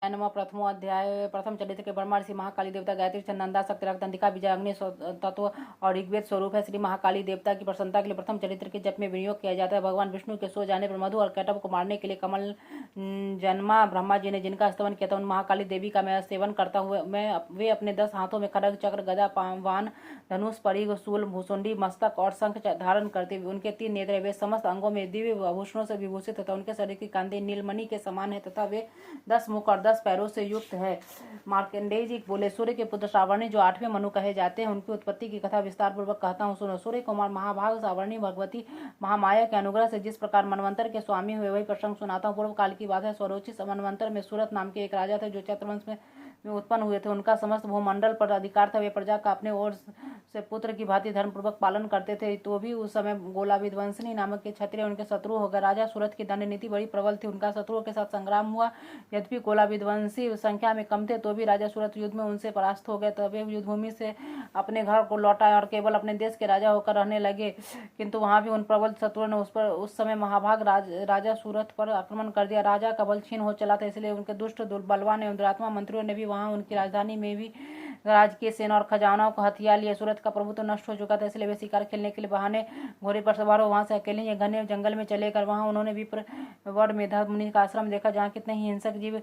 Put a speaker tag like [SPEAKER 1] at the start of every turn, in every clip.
[SPEAKER 1] नमः। प्रथमो अध्याय। प्रथम चरित्र के ब्रह्मा ऋषि महाकाली देवता गायत्री नंदा शक्तिरक्त दंतिका बीजा अग्नि तत्व और ऋग्वेद स्वरूप है। श्री महाकाली देवता की प्रसन्नता के लिए प्रथम चरित्र के जप में विनियोग किया जाता है। भगवान विष्णु के सो जाने पर मधु और कैटभ को मारने के लिए कमल जन्मा ब्रह्मा जी ने जिनका स्तवन किया था उन महाकाली देवी का मैं सेवन करता हुआ वे अपने 10 हाथों में खड्ग चक्र गदा वान धनुष परिघ शूल भूसुंडी मस्तक और शंख धारण करते हुए उनके 3 नेत्र वे समस्त अंगों में दिव्य आभूषणों से विभूषित तथा उनके शरीर की कांति नीलमणि के समान है तथा वे 10 मुख और 10 पैरों से युक्त है। मार्कंडेय जी बोले, सूर्य के पुत्र सावर्णी जो 8वें मनु कहे जाते हैं उनकी उत्पत्ति की कथा विस्तार पूर्वक कहता हूँ, सुनो। सूर्य कुमार महाभाग सावर्णी भगवती महामाया के अनुग्रह से जिस प्रकार मनवंतर के स्वामी हुए वही प्रसंग सुनाता हूँ। पूर्व काल की बात है। स्वरोचित मनवंतर में सूरत नाम के एक राजा थे जो चैत्रवंश में उत्पन्न हुए थे। उनका समस्त भूमंडल पर अधिकार था। वे प्रजा का अपने ओर से पुत्र की भांति धर्मपूर्वक पालन करते थे। तो भी उस समय गोला विध्वंसनी नामक के क्षत्रिय उनके शत्रु हो गए। राजा सूरत की दंड नीति बड़ी प्रबल थी। उनका शत्रुओं के साथ संग्राम हुआ। यद्यपि गोला विध्वंसी संख्या में कम थे तो भी राजा सूरत युद्ध में उनसे परास्त हो गए। तब वे युद्धभूमि से अपने घर को लौटाए और केवल अपने देश के राजा होकर रहने लगे। किंतु वहां भी उन प्रबल शत्रुओं ने उस समय महाभाग राजा सूरत पर आक्रमण कर दिया। राजा का बल छीन हो चला था, इसलिए उनके दुष्ट बलवान एवं दुरात्मा मंत्रियों ने भी वहां उनकी राजधानी में भी राजकीय सेना और खजानाओं को हथिया लिया। सूरत का प्रभुत्व नष्ट हो चुका था, इसलिए वे शिकार खेलने के लिए बहाने घोड़े पर सवार हो वहां से अकेले ही घने जंगल में चले गए। वहां उन्होंने विप्र वर मेधा मुनि का आश्रम देखा जहाँ कितने ही हिंसक जीव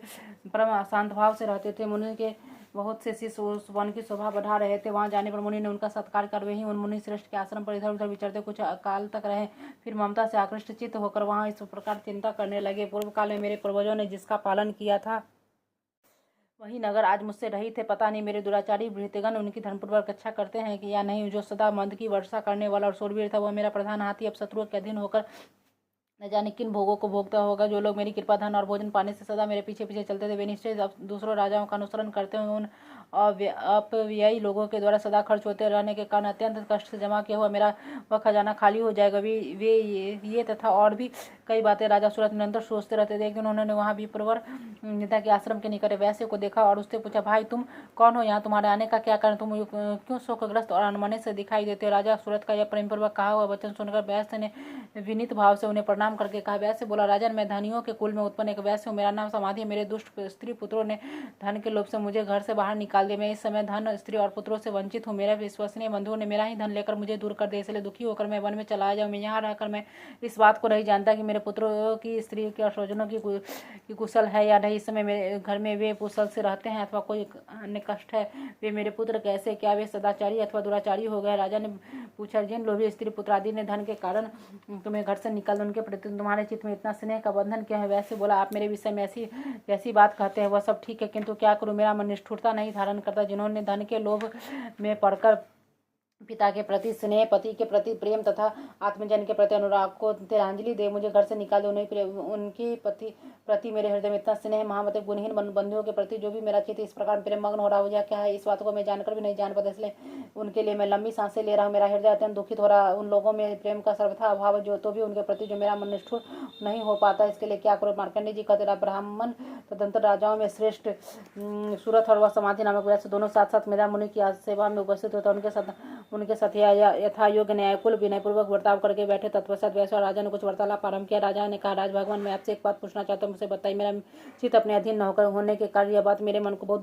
[SPEAKER 1] परम शांत भाव से रहते थे। मुनि के बहुत से शिष्य उस वन की शोभा बढ़ा रहे थे। वहां जाने पर मुनि ने उनका सत्कार कर वे ही उन मुनि श्रेष्ठ के आश्रम पर इधर उधर विचरते कुछ काल तक रहे। फिर ममता से आकृष्ट चित्त होकर वहां इस प्रकार चिंता करने लगे, पूर्व काल में मेरे पूर्वजों ने जिसका पालन किया था वही नगर आज मुझसे रहित है। पता नहीं मेरे दुराचारी भृत्यगण उनकी धर्मपूर्वक रक्षा करते हैं कि या नहीं। जो सदा मद की वर्षा करने वाला और शूरवीर था वह मेरा प्रधान हाथी अब शत्रुओं के अधीन होकर न जाने किन भोगों को भोगता होगा। जो लोग मेरी कृपा धन और भोजन पाने से सदा मेरे पीछे पीछे चलते थे वे निश्चय दूसरों राजाओं का अनुसरण करते हुए उन अपव्ययी लोगों के द्वारा सदा खर्च होते रहने के कारण अत्यंत कष्ट से जमा किया हुआ मेरा वह खजाना खाली हो जाएगा। वे ये तथा और भी कई बातें राजा सूरत निरंतर सोचते रहते थे। लेकिन उन्होंने वहां विप्रवर नेता के आश्रम के निकट वैश्य को देखा और उससे पूछा, भाई तुम कौन हो? यहाँ तुम्हारे आने का क्या कारण? तुम क्यों शोकग्रस्त और अनमने से दिखाई देते हो? राजा सूरत का यह प्रेमपूर्वक कहा हुआ वचन सुनकर वैश्य ने विनीत भाव से उन्हें प्रणाम करके कहा। वैश्य बोला, राजन मैं धनियों के कुल में उत्पन्न एक वैश्य हूँ। मेरा नाम समाधि। मेरे दुष्ट स्त्री पुत्रों ने धन के लोभ से मुझे घर से बाहर निकाल दिया। मैं इस समय धन स्त्री और पुत्रों से वंचित हूँ। मेरे विश्वसनीय बंधुओं ने मेरा ही धन लेकर मुझे दूर कर दिया, इसलिए दुखी होकर मैं वन में चला जाऊँ। मैं यहाँ रहकर मैं इस बात को नहीं जानता कि मेरे पुत्रों की स्त्री के और स्वजनों की कुशल है या नहीं। इस समय मेरे घर में वे कुशल से रहते हैं अथवा कोई अन्य कष्ट है। वे मेरे पुत्र कैसे, क्या वे सदाचारी अथवा दुराचारी हो गए? राजा ने पूछा, जिन लोभी स्त्री पुत्र आदि ने धन के कारण तुम्हें घर से निकाल उनके प्रति तुम्हारे चित्त में इतना स्नेह का बंधन क्या है? वैसे बोला, आप मेरे विषय में जैसी बात कहते हैं वह सब ठीक है, किंतु क्या करूं, मेरा मन निष्ठुरता नहीं धारण करता। जिन्होंने धन के लोभ में पड़कर पिता के प्रति स्नेह, पति के प्रति प्रेम तथा आत्मजन के प्रति अनुराग को तिलांजलि दे मुझे घर से निकाल दे, उनके प्रति मेरे हृदय में इतना स्नेह, महामते गुणहीन बंधुओं के प्रति जो भी मेरा चित्त इस प्रकार प्रेम मग्न हो रहा हो जाए क्या है? इस बात को मैं जानकर भी नहीं जान पाता, इसलिए उनके लिए मैं लंबी सांसें ले रहा हूँ। मेरा हृदय अत्यंत दुखित हो रहा है। उन लोगों में प्रेम का सर्वथा अभाव जो तो भी उनके प्रति जो मेरा मन निष्ठुर नहीं हो पाता, इसके लिए क्या करो? मार्कंडेय जी कहते, ब्राह्मण तदंतर राजाओं में श्रेष्ठ सूरत और वह समाधि नामक वैसे दोनों साथ साथ मेधा मुनि की सेवा में उपस्थित होता। उनके साथ यथा योग्य न्यायकुल विनयपूर्वक बर्ताव करके बैठे। तत्पश्चात वैश्य राजा ने कुछ वार्तालाप आरंभ किया। राजा ने कहा, राज भगवान मैं आपसे एक बात पूछना चाहता हूँ, मुझसे बताइए। मेरा चित्त अपने अधीन न होकर होने के कारण यह बात मेरे मन को बहुत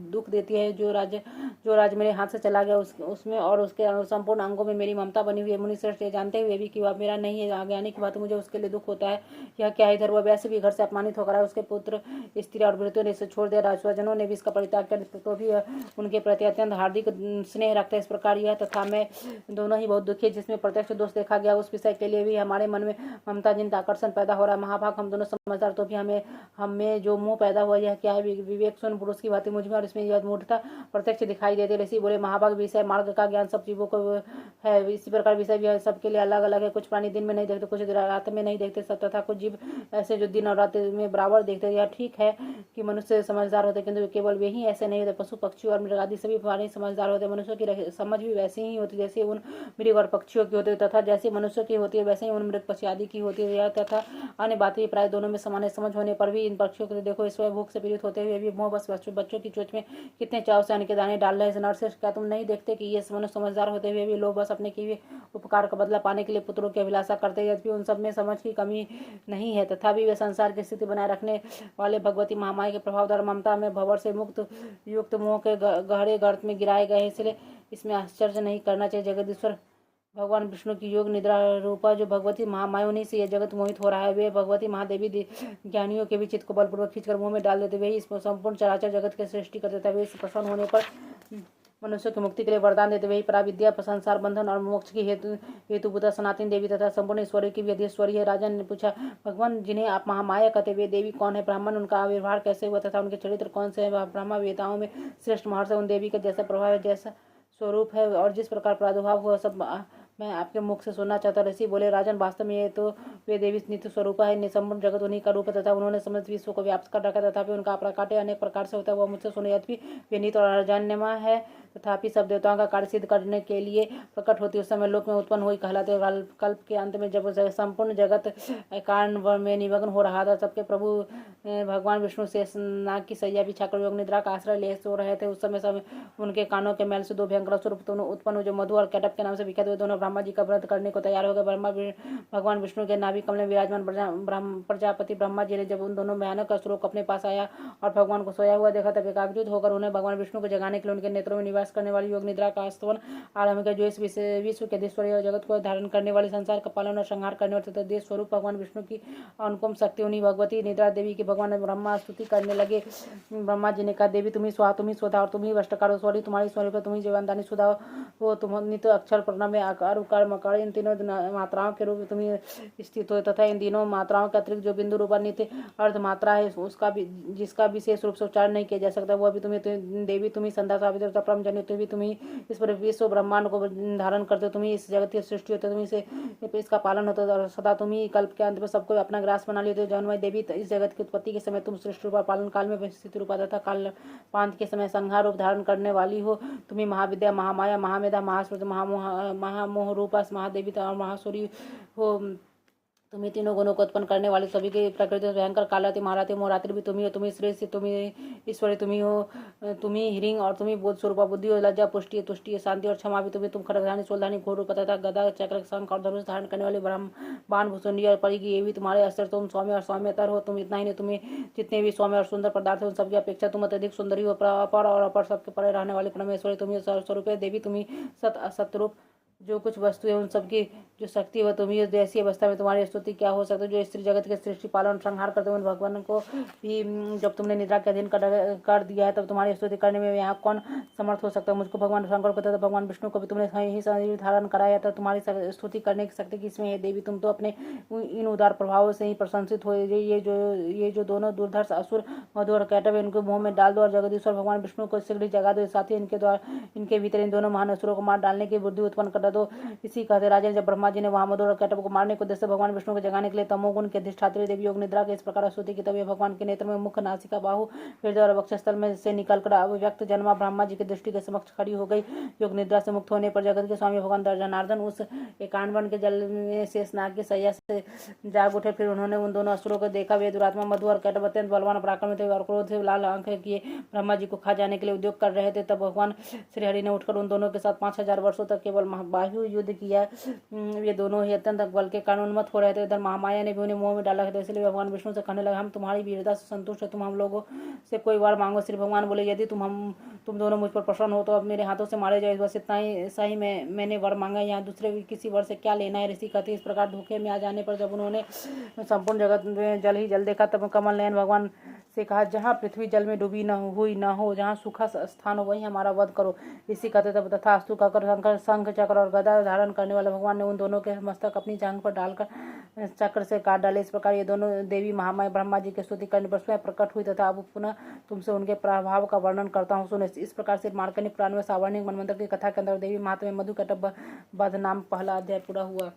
[SPEAKER 1] दुख देती है। जो राज मेरे हाथ से चला गया उसमें और उसके संपूर्ण अंगों में मेरी ममता बनी हुई है। मुनि श्रेष्ठ ये जानते हुए भी कि वह मेरा नहीं है, आगे आने की बात मुझे उसके लिए दुख होता है। यह क्या इधर वह वैसे भी घर से अपमानित होकर आए, उसके पुत्र स्त्री और वृत्तियों ने इसे छोड़ दिया। राजस्वजनों ने भी इसका परित्याग किया तो भी उनके प्रति अत्यंत हार्दिक स्नेह रखता है। इस प्रकार यह तथा मैं दोनों ही बहुत दुखी है। जिसमें प्रत्यक्ष दोष देखा गया उस विषय के लिए भी हमारे मन में ममता जिन आकर्षण पैदा हो रहा है। महाभाग हम दोनों समझदार तो भी हमें जो मुंह पैदा हुआ यह क्या है? विवेक सुन पुरुष की भांति मुझ में और इसमें यह मूर्खता प्रत्यक्ष दिखाई देती है। ऋषि बोले, महाभाग विषय मार्ग का ज्ञान सब जीवों को है। इसी प्रकार विषय भी सबके लिए अलग अलग है। कुछ प्राणी दिन में नहीं देखते, कुछ रात में नहीं देखते, सब तथा कुछ जीव ऐसे जो दिन और रात में बराबर देखते हैं। यह ठीक है कि मनुष्य समझदार होते, किंतु केवल वे ही ऐसे नहीं होते। पशु पक्षी और मृग आदि सभी प्राणी समझदार होते। मनुष्यों की समझ भी वैसे ही होती जैसे उन मृग और पक्षियों की होती है, तथा जैसे मनुष्यों की होती है वैसे ही उन मृग पक्षी आदि की होती है। यह तथा अन्य बातें प्राय दोनों में सामान्य समझ होने पर भी इन पक्षियों को देखो, इस भूख से पीड़ित होते हुए भी मोहबस बच्चों की चोंच में कितने चाव से अन्न के दाने डाल रहे हैं। नरश्रेष्ठ, क्या तुम नहीं देखते कि ये मनुष्य समझदार होते हुए भी लोग बस अपने किए हुए उपकार का बदला पाने के लिए पुत्रों की अभिलाषा करते हैं, यद्यपि उन सब में समझ की कमी नहीं है, तथापि वे संसार की स्थिति बनाए रखने वाले भगवती महामाया के प्रभाव द्वारा ममता में भंवर से मुक्त युक्त मोह के गहरे गर्त में गिराए गए, इसलिए इसमें आश्चर्य नहीं करना चाहिए। जगदीश्वर भगवान विष्णु की योग निद्रा रूपा जो भगवती महामाया, उन्हीं से यह जगत मोहित हो रहा है। वे भगवती महादेवी ज्ञानियों के भी चित्त को बलपूर्वक खींचकर मुंह में डाल देते, वे इस संपूर्ण चराचर जगत की सृष्टि करते थे। वे इस प्रसन्न होने पर मनुष्य की मुक्ति के लिए वरदान देते, वही पराविद्या, संसार बंधन और मोक्ष की हेतुभूता सनातन देवी तथा संपूर्ण ईश्वरी की भी अधीश्वरी है। राजन ने पूछा, भगवान जिन्हें आप महामाया कहते वे देवी कौन है? ब्राह्मण, उनका आविर्भाव कैसे हुआ तथा उनके चरित्र कौन से है? ब्रह्मा वेताओं में श्रेष्ठ महर्षि, उन देवी का जैसा प्रभाव है, जैसा स्वरूप है और जिस प्रकार प्रादुर्भाव हुआ, सब मैं आपके मुख से सुनना चाहता। ऋषि बोले, राजन, वास्तव में ये तो वे देवी नित्य स्वरूप है, संपूर्ण जगत उन्हीं का रूप है तथा उन्होंने समस्त विश्व को व्याप्त कर रखा, तथापि उनका प्रकाट्य अनेक प्रकार से होता है। वह मुझसे सुने, यद्यपि वे नित्य और अजान्यमा है, तथापि सब देवताओं का कार्य सिद्ध करने के लिए प्रकट होती, उस समय लोक में उत्पन्न हुई कहलाते। कल्प के अंत में जब संपूर्ण जगत कारण में निमग्न हो रहा था, सबके प्रभु भगवान विष्णु से नाग की सैया बिछाकर योग निद्रा का आश्रय ले सो रहे थे। उस समय उनके कानों के मैल से दो भयंकर स्वरूप उत्पन्न हुए, जो मधु और कैटप के नाम से विख्यात हुए। दोनों ब्रह्मा जी का व्रत करने को तैयार हो गए। भगवान विष्णु के नाभि कमल में विराजमान प्रजापति ब्रह्मा जी ने जब उन दोनों भयानक असुरों को अपने पास आया और भगवान को सोया हुआ देखा, तब एकाग्रचित्त होकर उन्हें भगवान विष्णु को जगाने के लिए उनके नेत्रों में निवास करने वाली योग निद्रा का आस्तवन आरंभ किया, जो इस विश्व के देश्वरी और जगत को धारण करने वाली, संसार का पालन और संहार करने वाले तथा देश स्वरूप भगवान विष्णु की अनुपम शक्ति उन्हीं भगवती निद्रा देवी की भगवान ब्रह्मा स्तुति करने लगे। ब्रह्मा जी ने कहा, देवी तुम्ही स्वाहा, तुम्ही स्वधा और तुम्ही वष्टकार स्वरी, तुम्हारी स्वरूप तुम्ही जीवनदानी सुधा हो, तुम नित्य अक्षर प्रणव में आकार उकार मकार इन तीनों मात्राओं के रूप में तुम्हें स्थित हो, तथा इन तीनों मात्राओं के अतिरिक्त जो बिंदु रूपा नित्य अर्ध मात्रा है, उसका भी जिसका विशेष रूप से उच्चारण नहीं किया जा सकता, वह भी तुम्हें देवी तुम्ही संध्या सावित्री तथा परम जन्य भी तुम्ही इस पर विश्व ब्रह्मांड को धारण करते हो, तुम्ही इस जगत की सृष्टि होते, तुम्ही से इसका पालन होता है और सदा तुम्ही कल्प के अंत में सबको अपना ग्रास बना लेते हो। जन्मय देवी, इस जगत की उत्पत्ति के समय तुम सृष्टि रूपा, पालन काल में स्थिति रूपा तथा काल पांत के समय संहार रूप धारण करने वाली हो। तुम्ही महाविद्या, महामाया, महामेधा, महास्मृति, महामोह रूपा महादेवी और महासुरी हो। तुम्ही तीनों गुणों को उत्पन्न करने वाली, सभी की प्रकृति भयंकर कालाती महाराती मोहरात्रि भी तुम्ही हो। तुम्ही श्रेष्ठ, तुम्ही ईश्वरी तुम्ही हो, तुम्ही हिरिंग और तुम्ही बोध स्वरूपा, बुद्धि हो, लज्जा, पुष्टि, तुष्टि, शांति और क्षमा भी तुम्ही। तुम खड़गधानी, शूलधानी, घोर रूप तथा गदा, चक्र, शंख और धनुष धारण करने वाले ब्रह्म बाण भूषुंडी और परिगी, ये भी तुम्हारे अस्त्र। तुम सौम्य और सौम्यतर हो। तुम इतना ही नहीं, तुम्हें जितने भी सौम्य और सुंदर पदार्थ है उन सबकी अपेक्षा तुम अत्यधिक सुंदरी हो। अपर और अपर सबके परे रहने वाले परमेश्वरी तुम्ही स्वरूप है। देवी तुम्ही सत असत रूप, जो कुछ वस्तु है उन सबकी जो शक्ति है तुम्ही। जैसी अवस्था में तुम्हारी स्तुति क्या हो सकती है? जो स्त्री जगत के सृष्टि पालन संहार करते हुए भगवान को भी जब तुमने निद्रा के अधीन कर दिया है, तब तुम्हारी स्तुति करने में यहाँ कौन समर्थ हो सकता है? मुझको भगवान शंकर को तथा भगवान विष्णु को भी तुमने ही शरीर धारण कराया था, तुम्हारी स्तुति करने की शक्ति किसमें है? देवी, तुम तो अपने इन उदार प्रभावों से ही प्रशंसित हो। ये जो दोनों दुर्धर्ष असुर मधु और कैटव इनको मुंह में डाल दो और जगदीश्वर भगवान विष्णु को शीघ्र जगा दो, साथ ही इनके भीतर इन दोनों महान असुरों को मार डालने की बुद्धि उत्पन्न कर दो। इसी कहते राजन, जब ब्रह्मा जी ने वहां मधु और कैटव को मारने को उद्देश्य भगवान विष्णु को जगाने के लिए तमोगुण के अधिष्ठात्री देवी योग निद्रा के इस प्रकार स्तुति की, तब यह भगवान के नेत्र में मुख, नासिका, बाहु, हृदय और वक्षस्थल में से निकलकर अव्यक्त जन्मा ब्रह्मा जी की दृष्टि के समक्ष खड़ी हो गई। योग निद्रा से मुक्त होने पर जगत के स्वामी भगवान जनार्दन उस एकांत के जल में शेषनाग की सैया से जाग उठे। फिर उन्होंने उन दोनों असुरों को देखा। वे दुरात्मा मधु और कैटव अत्यंत बलवान पराक्रमी थे और क्रोध से लाल आंखें किए ब्रह्मा जी को खा जाने के लिए उद्योग कर रहे थे। तब भगवान श्री हरि ने उठकर उन दोनों के साथ 5000 वर्षों तक केवल बाहु युद्ध किया। ये दोनों ही अत्यंत बल के कारण उन्मत्त हो रहे थे। इधर महामाया ने भी उन्हें मुंह में डाला था, इसलिए भगवान विष्णु से कहने लगा, हम तुम्हारी वीरता से संतुष्ट है, तुम हम लोगों से कोई वर मांगो। श्री भगवान बोले, यदि तुम दोनों मुझ पर प्रसन्न हो तो अब मेरे हाथों से मारे जाए, बस इतना ही ऐसा ही मैंने वर मांगा, यहाँ दूसरे किसी वर से क्या लेना है? ऋषि कहते इस प्रकार धोखे में आ जाने पर जब उन्होंने संपूर्ण जगत में जल ही जल देखा, तब कमल नयन भगवान से कहा, जहाँ पृथ्वी जल में डूबी न हो, जहाँ सूखा स्थान हो वहीं हमारा वध करो। इसी कहते तब तथास्तु कहकर शंख चक्र और गदा धारण करने वाले भगवान ने उन दोनों के मस्तक अपनी जांघ पर डालकर चक्र से काट डाले। इस प्रकार ये दोनों देवी महामाया ब्रह्मा जी की स्तुति करने पर स्वयं प्रकट हुई तथा अब पुनः तुमसे उनके प्रभाव का वर्णन करता हूँ, सुने। इस प्रकार से मार्कंडेय पुराण में सावर्णिक मनवंतर की कथा के अंदर देवी महात्म्य मधु कैटभ वध नाम पहला अध्याय पूरा हुआ।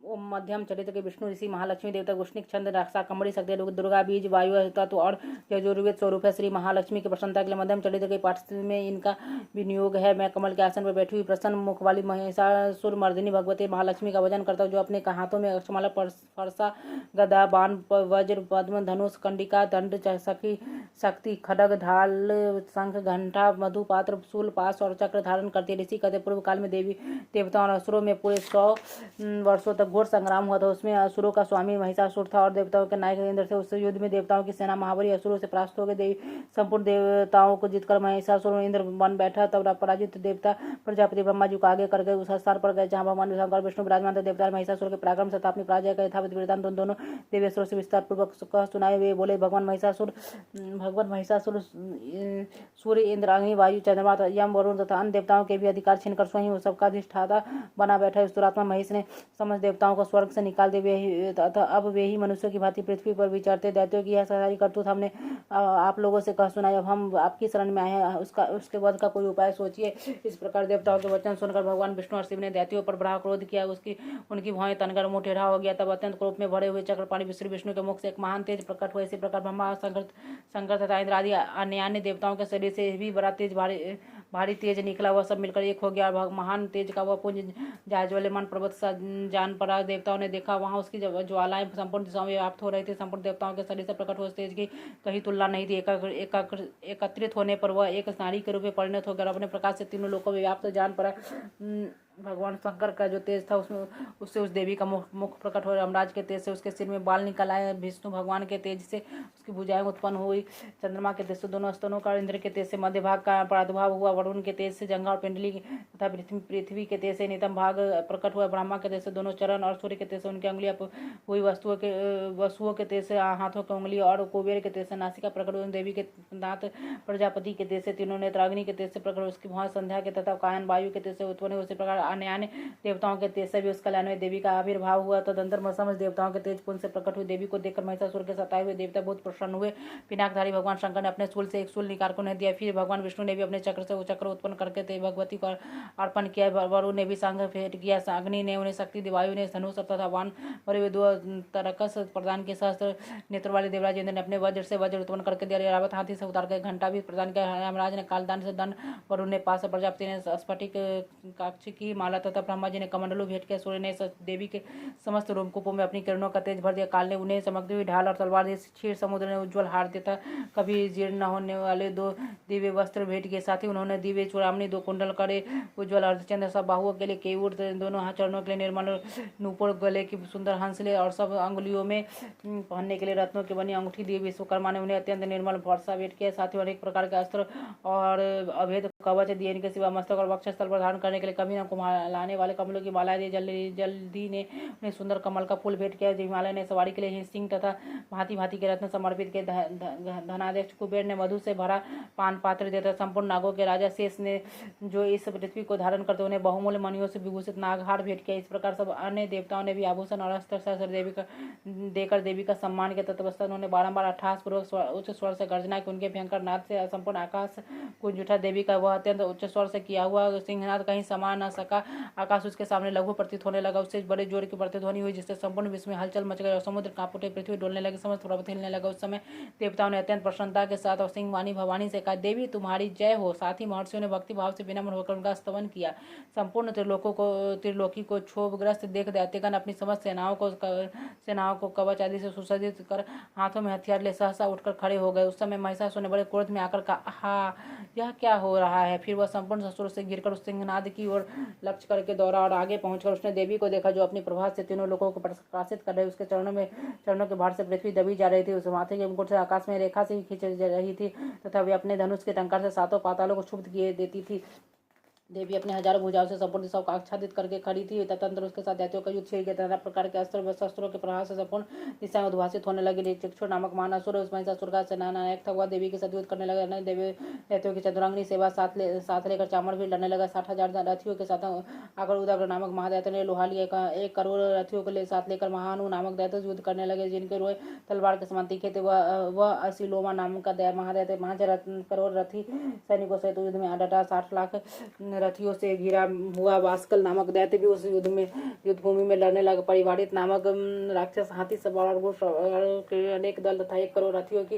[SPEAKER 1] मध्यम चरित्र के विष्णु ऋषि महालक्ष्मी देवता उष्णिक छंद रक्षा कमड़ी शक्ति दुर्गा बीज वायु तत्व और यजुर्वेद स्वरूप है। श्री महालक्ष्मी की प्रसन्नता के लिए मध्यम चरित्र के पाठ में इनका विनियोग है। मैं कमल के आसन पर बैठी हुई प्रसन्न मुख वाली महिषासुर मर्दिनी भगवती महालक्ष्मी का भजन करता हूँ, जो अपने हाथों में अक्षमाला फरसा गदा बाण वज्र पद्म धनुष कंडिका दंड सखी शक्ति खड्ग ढाल शंख घंटा मधु पात्र शूल पास और चक्र धारण करती है। ऋषि कहते पूर्व काल में देवी देवताओं और असुरों में पूरे 100 वर्षों तक घोर संग्राम हुआ था। उसमें असुरों का स्वामी महिषासुर था और देवताओं के नायक इंद्र थे। उस युद्ध में देवताओं की सेना महाबली असुरों से परास्त हो गई। देवी संपूर्ण देवताओं को जीतकर महिषासुर इंद्र बन बैठा। तब पराजित देवता प्रजापति ब्रह्मा जी को आगे करके उस स्थान पर गए जहाँ भगवान शंकर विष्णु विराजमान थे। देवता महिषासुर के पराक्रम से अपनी पराजय का यथावत वृत्तांत दोनों देवेश्वरों से विस्तार पूर्वक सुनाए हुए बोले, भगवान महिषासुर सूर्य इंद्र अग्नि वायु चंद्रमा यम वरुण तथा अन्य देवताओं के भी अधिकार छीनकर स्वयं सबका अधिष्ठाता बना बैठा। इस दुरात्मा महेश ने समस्त देवताओं को स्वर्ग से निकाल दिए तथा अब वे ही मनुष्यों की भांति पृथ्वी पर विचरते। दैत्यों की यह सारी करतूत हमने आप लोगों से कह सुनाई। अब हम आपकी शरण में आए हैं, उसके वध का कोई उपाय सोचिए। इस प्रकार देवताओं के वचन सुनकर भगवान विष्णु और शिव ने दैत्यों पर बड़ा क्रोध किया। उनकी भौहें तनकर मुंह टेढ़ा हो गया। तब अत्यंत क्रोध में भरे हुए चक्रपाणी श्री विष्णु के मुख से एक महान तेज प्रकट हुआ। इसी प्रकार ब्रह्मा शंकर तथा इंद्र आदि अन्य देवताओं के शरीर से भी बड़ा तेज भारी तेज निकला। वह सब मिलकर एक हो गया और महान तेज का वह पुंज जाज्वल्यमान पर्वत सा जान पड़ा। देवताओं ने देखा वहां उसकी ज्वालाएं संपूर्ण दिशाओं में व्याप्त हो रही थी। संपूर्ण देवताओं के शरीर से प्रकट हुए तेज की कहीं तुलना नहीं थी। एकत्रित होने पर वह एक नारी के रूप में परिणत हो गया और अपने प्रकाश से तीनों लोगों में व्याप्त जान पड़ा। भगवान शंकर का जो तेज था उससे उस देवी का मुख प्रकट हो। यमराज के तेज से उसके सिर में बाल निकल आए। विष्णु भगवान के तेज से उसकी भुजाएं उत्पन्न हुई। चंद्रमा के तेज से दोनों स्तनों का, इंद्र के तेज से मध्य भाग का प्रादुर्भाव हुआ। वरुण के तेज से जंघा और पिंडली तथा पृथ्वी के तेज से नितम भाग प्रकट हुआ। ब्रह्मा के तेज से दोनों चरण और सूर्य के तेज से उनकी अंगुलियां हुई। वसुओं के तेज से हाथों की उंगली और कुबेर के तेज से नासिका प्रकट हुई। देवी के दांत प्रजापति के तेज से तीनों नेत्र, अग्नि के तेज से प्रकट हुए। उसकी भौहें संध्या के तथा कायन वायु के तेज से उत्पन्न हुई। उसी प्रकार अन्य देवताओं के तेज से भी उस कल्याण में देवी का आविर्भाव हुआ। तदंतर समस्त देवताओं के तेज पुंज से प्रकट हुई। देवी को देखकर महिषासुर के सताए हुए देवता बहुत प्रसन्न हुए। पिनाकधारी भगवान शंकर ने अपने शूल से एक शूल निकाल कर उन्हें दिया। फिर भगवान विष्णु ने भी अपने चक्र से वो चक्र उत्पन्न करके भगवती को अर्पण किया। वरुण ने भी शंख भेंट किया। अग्नि ने उन्हें शक्ति दी। वायु ने धनुष तथा बाण भरे हुए 2 तरकस प्रदान किए। सहस्त्र नेत्र वाले देवराज इंद्र ने अपने वज्र से वज्र उत्पन्न करके दिया। रावत हाथी से उतार कर घंटा भी प्रदान किया। यमराज ने कालदान से दंड, वरुण ने पास, प्रजापति ने स्फटिक काक्ष की माला तथा ब्रह्मा जी ने कमंडलू भेंट किया। सूर्य ने देवी के समस्त रोमकूपों में अपनी किरणों का तेज भर दिया। काल ने उन्हें चमकती हुई ढाल और तलवार दी। क्षीर समुद्र ने उज्ज्वल हार देता कभी जीर्ण न होने वाले 2 दिव्य वस्त्र भेंट के साथ ही उन्होंने दिव्य चूड़ामणि, 2 कुंडल करे उज्ज्वल अर्धचंद्र, सब बाहुओं के लिए केयूर, दोनों चरणों के लिए निर्मल नूपुर, गले की सुंदर हंसले और सब अंगुलियों में पहनने के लिए रत्नों की बनी अंगूठी दी। विश्वकर्मा ने उन्हें अत्यंत निर्मल फरसा भेंट किया। साथ ही अनेक प्रकार के अस्त्र और अभेद कवच दिए। इनके सिवा मस्तक और वक्षस्थल पर धारण करने के लिए कभी न कुम्हालाने वाले कमलों की मालाएं दी। जल्दी ने उन्हें सुंदर कमल का फूल भेंट किया। हिमालय ने सवारी के लिए सिंह तथा भांति भांति के रत्न समर्पित किए। धनाध्यक्ष कुबेर ने मधु से भरा पान पात्र दिया। संपूर्ण नागों के राजा शेष ने जो इस पृथ्वी को धारण करते उन्हें बहुमूल्य मणियों से विभूषित नागहार भेंट किया। इस प्रकार सब अन्य देवताओं ने भी आभूषण और अस्त्र शस्त्र देकर देवी का सम्मान किया। तत्पश्चात उन्होंने बारंबार अट्ठास पूर्वक उच्च स्वर से गर्जना की। उनके भयंकर नाद से संपूर्ण आकाश गूंज उठा। देवी का वह अत्यंत उच्च स्वर से किया हुआ सिंहनाद कहीं समा न सका। आकाश उसके सामने लघु प्रतीत होने लगा। उससे बड़े जोर की प्रतिध्वनि हुई जिससे संपूर्ण विश्व में हलचल मच गई और समुद्र कांप उठे, पृथ्वी डोलने लगी, समस्त पर्वत हिलने लगा। उस समय देवताओं ने अत्यंत प्रसन्नता के साथ और सिंहवाणी भवानी से कहा, देवी तुम्हारी जय हो। साथ ही महर्षियों ने भक्ति भाव से विनम्र होकर उनका स्तवन किया। संपूर्ण त्रिलोकी को क्षोभग्रस्त देख दैत्यगण अपनी समस्त सेनाओं को कवच आदि से सुसज्जित कर हाथों में हथियार ले सहसा उठकर खड़े हो गए। उस समय महिषासुर ने बड़े क्रोध में आकर कहा, आहा, यह क्या हो रहा है। फिर वह संपूर्ण ससुर से गिरकर उस सिंहनाद की ओर लक्ष्य करके दौड़ा और आगे पहुंचकर उसने देवी को देखा जो अपनी प्रभात से तीनों लोगों को प्रकाशित कर रही। उसके चरणों के भार से पृथ्वी दबी जा रही थी। उस माथे के मुकुट से आकाश में रेखा से खींच रही थी तथा वे अपने धनुष के टंकार से 7 पातालों को क्षुब्ध किए देती थी। देवी अपने हजारों भुजाओं से संपूर्ण दिशाओं को आच्छादित करके खड़ी थी। तदनंतर उसके साथ दैत्यों का युद्ध छिड़ गया। नाना प्रकार के अस्त्र व शस्त्रों के प्रहार से संपूर्ण दिशाएं उद्भासित होने लगी। चक्षुर नामक महान असुर उस महिषासुर का सेनानायक था। वह देवी के साथ युद्ध करने लगा। अन्य दैत्यों की चतुरांगनी सेवा साथ लेकर चामड़ भी लड़ने लगा। 60,000 रथियों के साथ आकर उदाग्र नामक महादैत्य ने लोहा लिया। 1 करोड़ रथियों को साथ लेकर महानु नामक दैत्य युद्ध करने लगे जिनके रोए तलवार के समान तीखे थे। वह असिलोमा नाम का महादैत्य 5 करोड़ रथी सैनिकों सहित युद्ध में डटा। 60 लाख रथियों से घिरा हुआ बास्कल नामक दैत्य भी उस युद्ध भूमि में लड़ने लगा। परिवारित नामक राक्षस हाथी सवार और घुड़सवारों के अनेक दल तथा 1 करोड़ रथियों की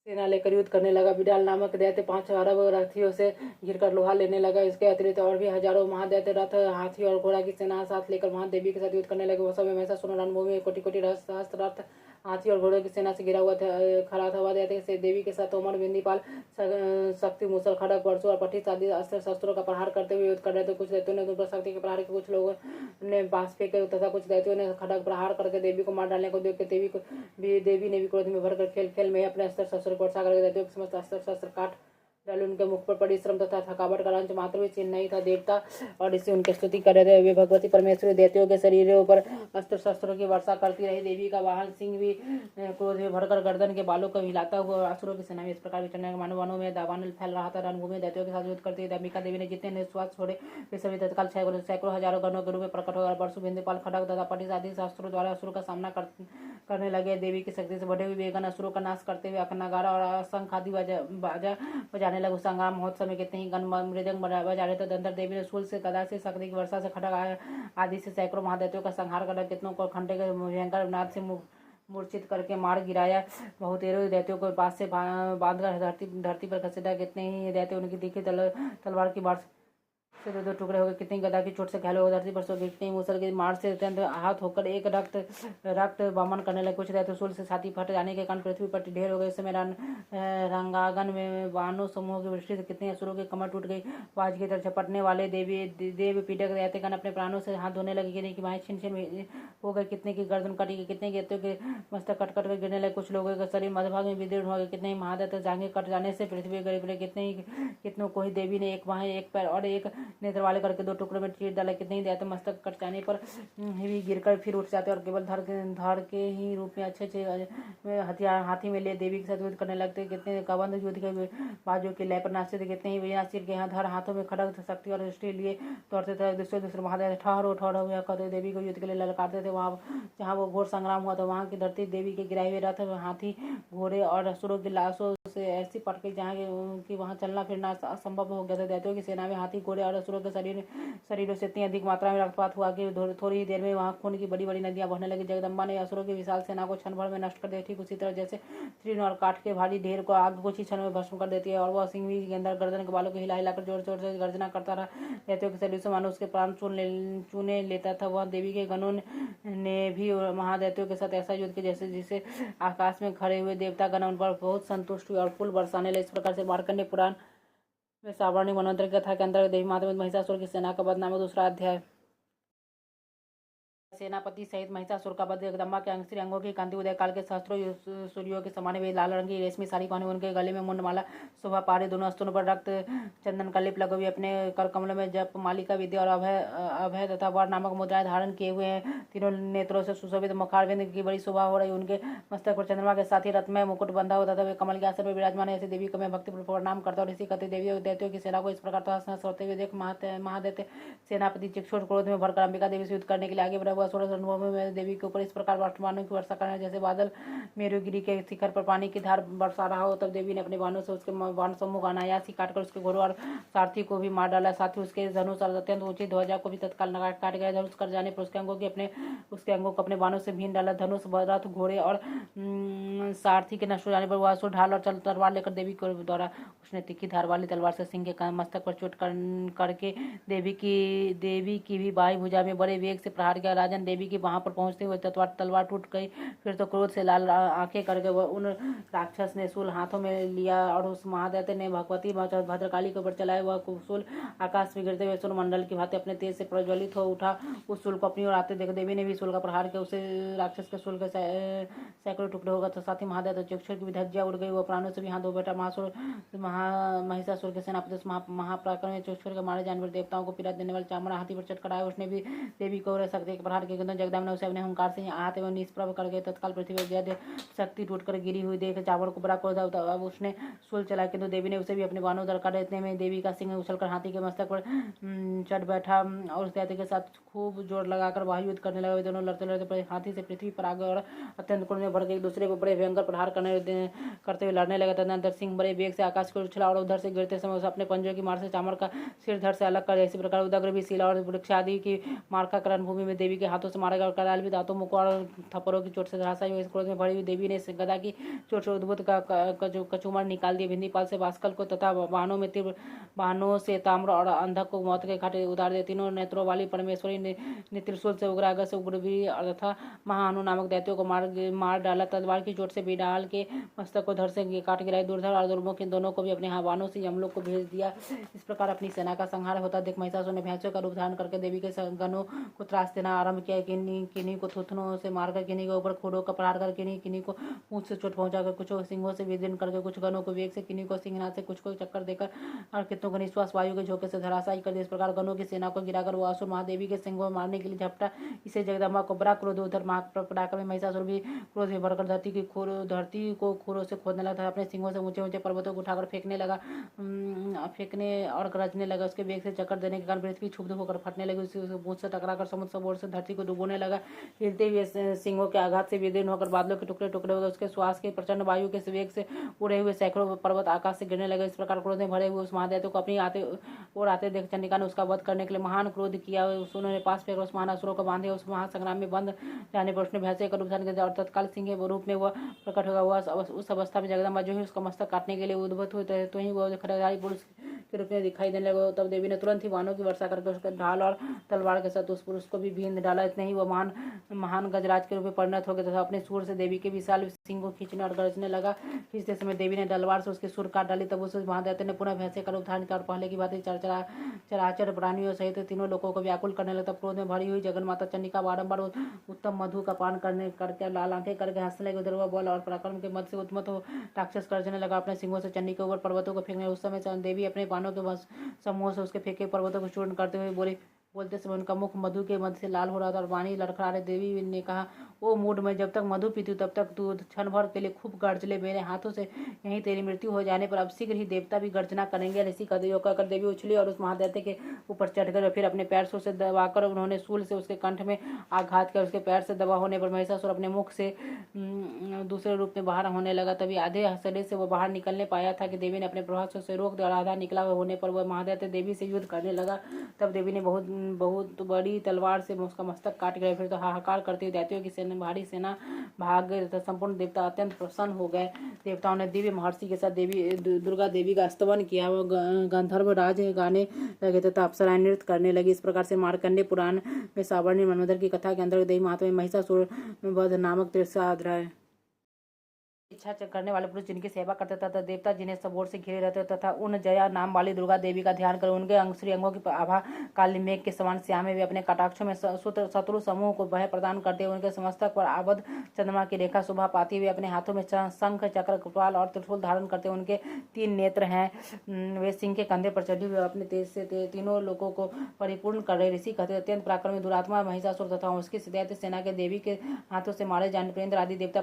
[SPEAKER 1] सेना लेकर युद्ध करने लगा। बिडाल नामक दैत्य 5 अरब रथियों से घिरकर लोहा लेने लगा। इसके अतिरिक्त और भी हजारों महादैत्य रथ, हाथी और घोड़ा की सेना साथ लेकर महादेवी के साथ युद्ध करने लगे। वह समय महिषासुर रणभूमि में कोटि कोटि सहस्त्र रथ, हाथी और घोड़ों की सेना से घिरा हुआ खड़ा था। वह दैत्य से देवी के साथ तोमर, बिंदीपाल, शक्ति, मूसल, खड़ग, परशु और पठित आदि अस्त्र शस्त्रों का प्रहार करते हुए युद्ध कर रहे थे। कुछ दैत्यों ने उन पर शक्ति के प्रहार के, कुछ लोगों ने बांस फेंके तथा कुछ दैत्यों ने खड़ग प्रहार करके देवी को मार डालने को देख देवी ने भी क्रोध में भरकर खेल खेल में अपने अस्त्र शस्त्र को वर्षा करके दैत्यों के समस्त अस्त्र शस्त्र काट डाले। उनके मुख पर परिश्रम तथा थकावट का अंश मात्र भी चिन्ह नहीं था। देवता और ऋषि उनकी स्तुति कर रहे थे। वे भगवती परमेश्वरी दैत्यों के शरीरों पर अस्त्र शस्त्रों की वर्षा करती रही। देवी का वाहन सिंह भी क्रोध में भरकर गर्दन के बालों को हिलाता हुआ असुरों की सेना में इस प्रकार विचरण मानवों में दावानल फैल रहा था। रणभूमि में दैत्यों के साथ युद्ध करती हुई अंबिका देवी ने जितने निश्वास छोड़े वे सभी तत्काल सैकड़ों हजारों गणों के रूप में प्रकट होकर परशु, बिंदीपाल, खड़ग तथा पठित आदि शस्त्रों द्वारा असुरों का सामना करने लगे। देवी की शक्ति से बढ़े हुए वे गण असुरों का नाश करते हुए अखनागारा और शंख आदि बाजा बजाने लगे। संग्राम महोत्सव में कितने ही गण मृदंग बजा रहे थे। धनधर देवी ने शूल से, गदा से, शक्ति की वर्षा से, खड़ग आदि से सैकड़ों महादैत्यों का संहार कर कितनों को खंडे के भयंकर नाद से मूर्छित करके मार गिराया। बहुतेरों दैत्यों को पास से बांधकर धरती पर घसीटा। कितने ही दैत्य उनकी तीखी तलवार की बाढ़ से 2-2 टुकड़े हो गए। कितनी गदा की चोट से घायल हो धरती पर सो गए। कितनी मूसल की मार से अत्यंत आहत होकर एक रक्त बमन करने लगे। कुछ दैत्य शूल से छाती फट जाने के कारण पृथ्वी पर ढेर हो गए। इस समय रंगागन में बाणों समूह की वृष्टि से कितने असुरों की कमर टूट गई। बाज की तरह झपटने वाले देव पीड़क दैत्यगण अपने प्राणों से हाथ धोने लगे। कितने की बाहें छिन छिन हो गए। कितने की गर्दन कटी गई। कितने दैत्यों के मस्तक कट कर गिरने लगे। कुछ लोगों का शरीर मध्यभाग में विदीर्ण हो गया। कितने ही महादैत्य जांघें कट जाने से पृथ्वी गिर पड़े। कितनों को ही देवी ने 1 बाह, 1 पैर और 1 नेत्र वाले करके 2 टुकड़ों में चीर डाला। कितने ही दैत्य मस्तक कट जाने पर भी गिरकर फिर उठ जाते और केवल धड़ के ही रूप में अच्छे हथियार हाथी में ले देवी के साथ युद्ध करने लगते। कितने कबंध युद्ध के बाजू के लय पर नाचते थे। कितने ही विनाशीर के धड़ हाथों में खड़ग, शक्ति और दृष्टि लिए दौड़ते थे। दूसरे महादेव ठहरो ठहरो हुआ कहते देवी को युद्ध के लिए ललकारते थे। वहाँ जहाँ वो घोर संग्राम हुआ था वहाँ की धरती देवी के गिराए हुए रथ, हाथी, घोड़े और असुरों की लाशों से ऐसी पट गई जहाँ की वहाँ चलना फिरना असंभव हो गया था। दैत्यों की सेना में हाथी, घोड़े और असुरों के शरीरों से इतनी अधिक मात्रा में रक्तपात हुआ कि थोड़ी ही देर में वहाँ खून की बड़ी बड़ी नदियां बहने लगी। जगदम्बा ने असुरों की विशाल सेना को क्षण भर में नष्ट कर दिया। ठीक उसी तरह जैसे तृण और काठ के भारी ढेर को आग कुछ ही क्षण में भस्म कर देती है। और वह सिंह भी के अंदर गर्दन के बालों को हिला हिलाकर जोर जोर से गर्जना करता रहा। दैत्यों के शरीर से मानो उसके प्राण चूने लेता था। वह देवी के गणों ने भी महादैत्यों के साथ ऐसा युद्ध किया जैसे आकाश में खड़े हुए देवतागण उन पर बहुत संतुष्ट हुए और फूल बरसाने लगे। इस प्रकार से मार्कंडेय पुराण में सावर्णी मनवंतर की कथा के अंतर्गत देवी माता महिषासुर की सेना का वध नामक दूसरा अध्याय। सेनापति सहित महिषासुर का वध। जगदम्बा के श्री अंगों की कांति उदय काल के सहस्त्रों सूर्यों के समान वे लाल रंग की रेशमी साड़ी पहने, उनके गले में मुंडमाला शोभा पा रही। दोनों स्तनों पर रक्त चंदन का लेप लगे हुए, अपने कर कमलों में जप, मालिका, विद्या और अभय तथा वर नामक मुद्राएं धारण किए हुए हैं। तीनों नेत्रों से सुशोभित मुखारविंद की बड़ी शोभा हो रही। उनके मस्तक पर चंद्रमा के साथ ही रत्नमय मुकुट बंधा होता था। वे कमल के आसन पर विराजमान है। ऐसी देवी को मैं भक्ति प्रणाम करता हूँ। इसी कहते देवी और दैत्यों की सेना को इस प्रकार तहस होते हुए देख महादैत्य सेनापति चिक्षुर क्रोध में भरकर अंबिका देवी से युद्ध करने के लिए आगे बढ़ा। हुआ रणभूमि में देवी के ऊपर इस प्रकार वर्तमानों की वर्षा करना जैसे बादल मेरुगिरी के शिखर पर पानी की धार बरसा रहा हो। तब देवी ने अपने बाणों से उसके बाण समूह अनायास ही काटकर उसके घोड़ों और सारथी को भी मार डाला। साथ ही उसके धनुष और अत्यंत ऊंची ध्वजा को भी तत्काल काट गया। धनुष कर जाने पर उसके अंगों को अपने बाणों से भीन डाला। धनुष, रथ, घोड़े और सारथी के नष्ट हो जाने पर वह असुर ढाल और तलवार लेकर देवी के द्वारा उसने तीखी धार वाली तलवार से सिंह के मस्तक पर चोट करके देवी की भी बाई भुजा में बड़े वेग से प्रहार किया। राजन देवी की वहां पर पहुंचते हुए तलवार टूट गई। फिर तो क्रोध से लाल आंखें करके वह उन राक्षस ने शूल हाथों में लिया और उस महादैत्य ने भगवती भद्रकाली के ऊपर चलाया। वह शूल आकाश में गिरते हुए सूर्य मंडल की भांति अपने तेज से प्रज्वलित हो उठा। उस शूल को अपनी ओर आते देख देवी ने भी शूल का प्रहार किया। उसे राक्षस के शूल के सैकड़ों टुकड़े हो गए। तो साथ ही महादैत्य चिक्षुर की भी धज्जियां उड़ गई। वह प्राणों से भी हाथ धो बैठा। महिषासुर के सेनापति महापराक्रमी चिक्षुर के मारे जाने पर देवताओं को पीड़ा देने वाले चामड़ा हाथी पर चढ़कर आया। उसने भी देवी को शक्ति के प्रहार किया, किंतु जगदम्बा ने उसे अपने अहंकार से हाथ एवं निष्प्रभ कर गए। तत्काल पृथ्वी पर जय शक्ति टूटकर गिरी हुई देख चावड़ को बड़ा क्रोध था। अब उसने सूल चला, किंतु देवी ने उसे भी अपने बाणों द्वारा काटा। इतने में देवी का सिंह उछलकर हाथी के मस्तक पर चढ़ बैठा और उस हाथी के साथ खूब जोर लगाकर वायु युद्ध करने लगा। वे दोनों लड़ते लड़ते हाथी से पृथ्वी पर आ गए और अत्यंत क्रोध में भड़क एक दूसरे को बड़े भयंकर प्रहार करते हुए लड़ने लगे। तदनंतर सिंह बड़े वेग से आकाश को उछला और उधर से गिरते समय उसे अपने पंजों की मार से चामड़ का सिर धड़ से अलग कर दिया। इसी प्रकार उदग्र भी, शिला और वृक्ष आदि की मार का करण भूमि में देवी के हाथों से मारा गया और कराल भी दांतों, मुखों और थप्पड़ों की चोट से धराशायी हुई। इस क्रोध में भरी हुई देवी ने गदा की चोट से उद्भुत कचूमर निकाल दिए। भिंदीपाल से बाष्कल को तथा बाणों में तीव्र बाणों से ताम्र और अंधक को मौत के घाटे उतार दिए। तीनों नेत्रों वाली परमेश्वरी ने त्रिशूल से उग्र से उग्र भी तथा महाअनु नामक दैत्यों को मार डाला। तलवार की चोट से बिडाल के मस्तक को धड़ से काट गिराई। दुर्धर और दुर्मुख इन दोनों को भी अपने बाणों से यमलोक को भेज दिया। इस प्रकार अपनी सेना का संहार होता देख महिषासुर ने भैंसों का रूप धारण करके देवी के गणों को त्रास देना आरंभ किया। किन्हीं को थुथनों से मारकर, किन्हीं के ऊपर खोड़ों का प्रहार कर, किन्हीं को पूंछ से चोट पहुंचाकर, कुछ सिंहों से विदीर्ण करके, कुछ गणों को वेग से, किन्हीं को सिंहनाद से, कुछ को चक्कर देकर और कितनों को निश्वास वायु के झोंके से धराशायी कर दिया। इस प्रकार गणों की सेना को गिराकर वो असुर महादेवी के सिंह को मारने के लिए झपटा। इसे जगदम्बा को बड़ा क्रोध। उधर पराक्रमी महिषासुर भी क्रोध में भरकर धरती को खोरों से खोदने लगा, अपने सिंहों से ऊंचे ऊंचे पर्वतों को उठाकर फेंकने और गरजने लगा। उसके वेग से चक्कर देने के कारण पृथ्वी क्षुब्ध होकर फटने लगी। उसके बूंद से टकराकर समुद्र सब ओर से धरती को डुबोने लगा। हिलते हुए सिंहों के आघात से विदीर्ण होकर बादलों के टुकड़े टुकड़े हो गए। उसके श्वास के प्रचंड वायु के वेग से उड़े हुए सैकड़ों पर्वत आकाश से गिरने लगे। इस प्रकार क्रोध में भरे हुए उस महादैत्य को अपनी आते देख चंडिका ने उसका वध करने के लिए महान क्रोध किया। उन्होंने पास फेंक उस महानासुरों को बांधे। उस महासंग्राम में बंद जाने पर उसने भैंसे का रूप धारण किया और तत्काल सिंह के रूप में वह प्रकट होगा। वह उस अवस्था में जगदम्बा जो ही उसका मस्तक काटने के लिए उद्भूत हुए तो ही वह खरधारी पुरुष के रूप में दिखाई देने लगा। तब देवी ने तुरंत ही बाणों की वर्षा करके उसके ढाल और तलवार के साथ उस पुरुष को भी बींध डाला। इतने ही वह महान गजराज के रूप में परिणत हो गया तथा अपने सूर से देवी के विशाल सिंह को खींचने और गरजने लगा। खींचते समय देवी ने तलवार से उसके सूर काट डाली। तब उस महादैत्य ने पुनः भैंसे का रूप धारण किया और पहले की बात चराचर प्राणियों सहित तीनों लोगों को व्याकुल करने लगा। क्रोध में भरी हुई जगन्माता चंडिका बारंबार उत्तम मधु का पान करके लाल आंखें करके हंसने लगी। उधर वह बल और पराक्रम के मध्य से उन्मत्त हो राक्षस गर्जने लगा, अपने सिंहों से चंडी के ऊपर पर्वतों को फेंकने। उस समय देवी अपने बाणों के समूह से उसके फेंके पर्वतों को चूर्ण करते हुए बोलते समय उनका मुख मधु के मध्य से लाल हो रहा था और वाणी लड़खड़ा रही। देवी ने कहा, ओ मूड, मैं जब तक मधु पीती हूँ तब तक तू क्षण भर के लिए खूब गर्ज ले। मेरे हाथों से यहीं तेरी मृत्यु हो जाने पर अब शीघ्र ही देवता भी गर्जना करेंगे। ऐसी कहकर देवी उछली और उस महादैत्य के ऊपर चढ़ कर फिर अपने पैर से उसे दबाकर उन्होंने शूल से उसके कंठ में आघात किया। उसके पैर से दबा होने पर महिषासुर अपने मुख से दूसरे रूप में बाहर होने लगा। तभी आधे शरीर से वह बाहर निकलने पाया था कि देवी ने अपने प्रभाव से उसे रोक दिया और आधा निकला होने पर वह महादैत्य देवी से युद्ध करने लगा। तब देवी ने बहुत बड़ी तलवार से उसका मस्तक काट गया। फिर तो हाहाकार करते हुए दैत्यों की भारी सेना भाग गई तथा संपूर्ण देवता अत्यंत प्रसन्न हो गए। देवताओं ने दिव्य महर्षि के साथ दुर्गा देवी का स्तवन किया। वो गंधर्व राज गाने लगे तथा अप्सराएं नृत्य करने लगी। इस प्रकार से मार्कंडेय पुराण में सावर्णी मनवंतर की कथा के अंतर्गत देवी महात्म्य में महिषासुर वध नामक 13वां अध्याय। इच्छा करने वाले पुरुष जिनकी सेवा करते तथा देवता जिन्हें सब ओर से घिरे रहते तथा उन जया नाम वाली दुर्गा देवी का ध्यान कर उनके श्री अंगों की आभा काली मेघ के समान श्याम में वे अपने कटाक्षों में शत्रु समूह को भय प्रदान करते हुए उनके समस्तक पर आबद्ध चंद्रमा की रेखा शोभा पाती हुए अपने हाथों में शंख, चक्र, कृपाल और त्रिशूल धारण करते हुए उनके 3 नेत्र हैं। वे सिंह के कंधे पर चढ़ी हुए अपने तेज से तीनों लोगों को परिपूर्ण कर रहे ऋषि कहते अत्यंत पराक्रमी दुरात्मा महिषासुर तथा उसकी दैत्य सेना के देवी के हाथों से मारे जाने पर इंद्र आदि देवता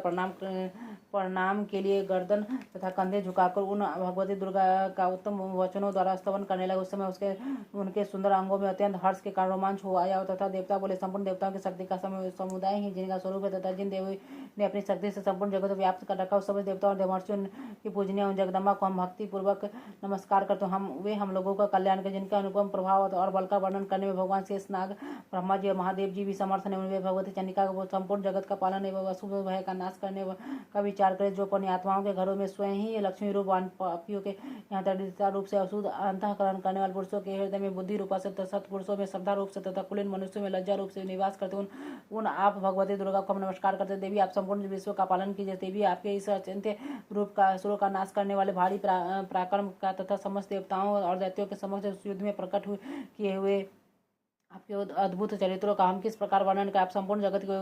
[SPEAKER 1] प्रणाम के लिए गर्दन तथा कंधे झुकाकर उन भगवती दुर्गा का उत्तम वचनों द्वारा स्तवन करने लगे। उस समय उनके सुंदर अंगों में अत्यंत हर्ष के कारण रोमांच हो आया तथा देवता बोले, संपूर्ण देवताओं की शक्ति का समुदाय ही जिनका स्वरूप है तथा जिन देवी ने अपनी शक्ति से संपूर्ण जगत को व्याप्त कर रखा, उस समय देवताओं और देवर्षियों की पूजनीय उन जगदम्बा को हम भक्ति पूर्वक नमस्कार करते हैं। हम लोगों का कल्याण कर जिनका अनुपम प्रभाव और बल का वर्णन करने में भगवान शेष नाग, ब्रह्मा जी और महादेव जी भी समर्थ है। उनमें भगवती चंडिका को संपूर्ण जगत का पालन एवं अशुभ भय का नाश करने का विचार करे, जो अपनी आत्माओं के घरों में स्वयं ही लक्ष्मी रूप पापियों के यहाँ दरिद्रता रूप से अशुद्ध अंतःकरण करने वाले पुरुषों के हृदय में बुद्धि रूपा से, सत्पुरुषों में श्रद्धा रूप से तथा कुलीन मनुष्यों में लज्जा रूप से निवास करते उन आप भगवती दुर्गा को हम नमस्कार करते। देवी, आप संपूर्ण विश्व का पालन कीजिए। देवी, आपके इस अचिंत्य रूप का असुरों का नाश करने वाले भारी पराक्रम का तथा समस्त देवताओं और दैत्यों के समक्ष युद्ध में प्रकट किए हुए आपके अद्भुत चरित्रों का हम किस प्रकार वर्णन करें। आप संपूर्ण जगत की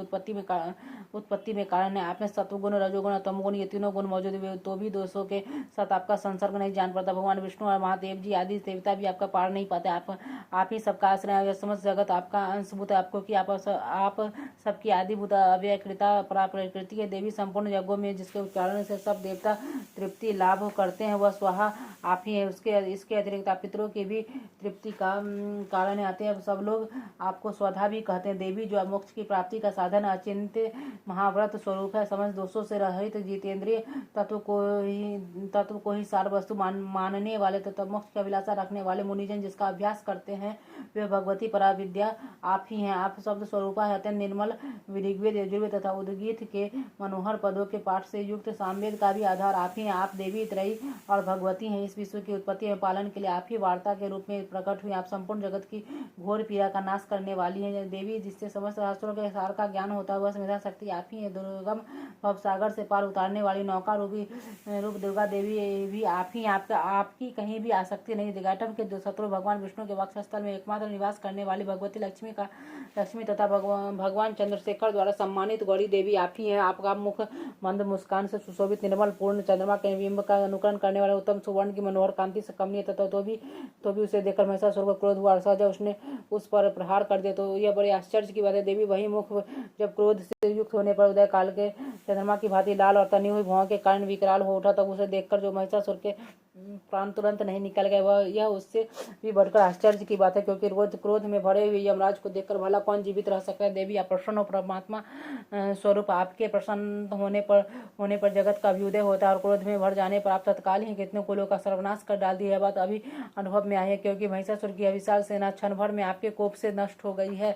[SPEAKER 1] उत्पत्ति में कारण है। आप में सत्वगुण, रजोगुण और तमोगुण ये तीनों गुण मौजूद हुए तो भी दोषों के साथ आपका संसर्ग नहीं जान पड़ता। भगवान विष्णु और महादेव जी आदि देवता भी आपका पार नहीं पाते। आप ही सबका आश्रय है। समस्त जगत आपका अंशभूत है। आपको कि आप सबकी आदिभूत अव्यकृता प्रकृति है। देवी संपूर्ण यज्ञों में जिसके उच्चारण से सब देवता तृप्ति लाभ करते हैं वह स्वाहा आप ही है। इसके अतिरिक्त आप पितरों की भी तृप्ति का कारण आते हैं। सब लोग आपको स्वधा भी कहते हैं। देवी जो मोक्ष की प्राप्ति का साधन अचिंत्य महाव्रत स्वरूप है। समस्त दोषों से रहित जितेंद्रिय तत्व को ही सार वस्तु मानने वाले तथा मोक्ष की अभिलाषा रखने वाले मुनिजन जिसका अभ्यास करते हैं वे भगवती पराविद्या आप ही हैं। आप शब्द स्वरूपा है अत्यंत निर्मल। ऋग्वेद, यजुर्वेद तथा उद्गीत के मनोहर पदों के पाठ से युक्त सामवेद का भी आधार आप ही हैं। आप देवी त्रयी और भगवती हैं। इस विश्व की उत्पत्ति एवं पालन के लिए आप ही वार्ता के रूप में प्रकट हुई। आप संपूर्ण जगत की घोर पीड़ा का नाश करने वाली है। देवी जिससे समस्त शास्त्रों के सार का ज्ञान होता है वह मेधा शक्ति आप ही है। दुर्गम भवसागर से पार उतारने वाली नौका रूप दुर्गा देवी भी आप ही। आपकी कहीं भी आसक्ति नहीं। दिगाटम के शत्रु भगवान विष्णु के वक्षस्थल में एकमात्र निवास करने वाली भगवती लक्ष्मी तथा भगवान चंद्रशेखर द्वारा सम्मानित गौरी देवी आप ही है। आपका मुख मंद मुस्कान से सुशोभित निर्मल पूर्ण चंद्रमा के बिंब का अनुकरण करने वाले उत्तम सुवर्ण की मनोहर कांति से कमनीय तथा तो भी उसे देखकर महिषासुर को क्रोध हुआ। सहजा उसने उस पर प्रहार कर दिया। तो यह बड़े आश्चर्य की बात है। देवी वही मुख जब क्रोध से युक्त होने पर उदय काल के चंद्रमा की भांति लाल और तनी हुई भौं के कारण विकराल हो उठा तब उसे देखकर जो महिषासुर के प्राण तुरंत नहीं निकल गए वह यह उससे भी बढ़कर आश्चर्य की बात है। क्योंकि क्रोध में भरे हुए यमराज को देखकर भला कौन जीवित रह सकता है। देवी आप प्रसन्न हो। परमात्मा स्वरूप आपके प्रसन्न होने पर जगत का अभ्युदय होता है और क्रोध में भर जाने पर आप तत्काल ही कितने कुलों का सर्वनाश कर डाल दी। यह बात अभी अनुभव में आई है क्योंकि महिषासुर की विशाल सेना क्षण भर में आपके कोप से नष्ट हो गई है।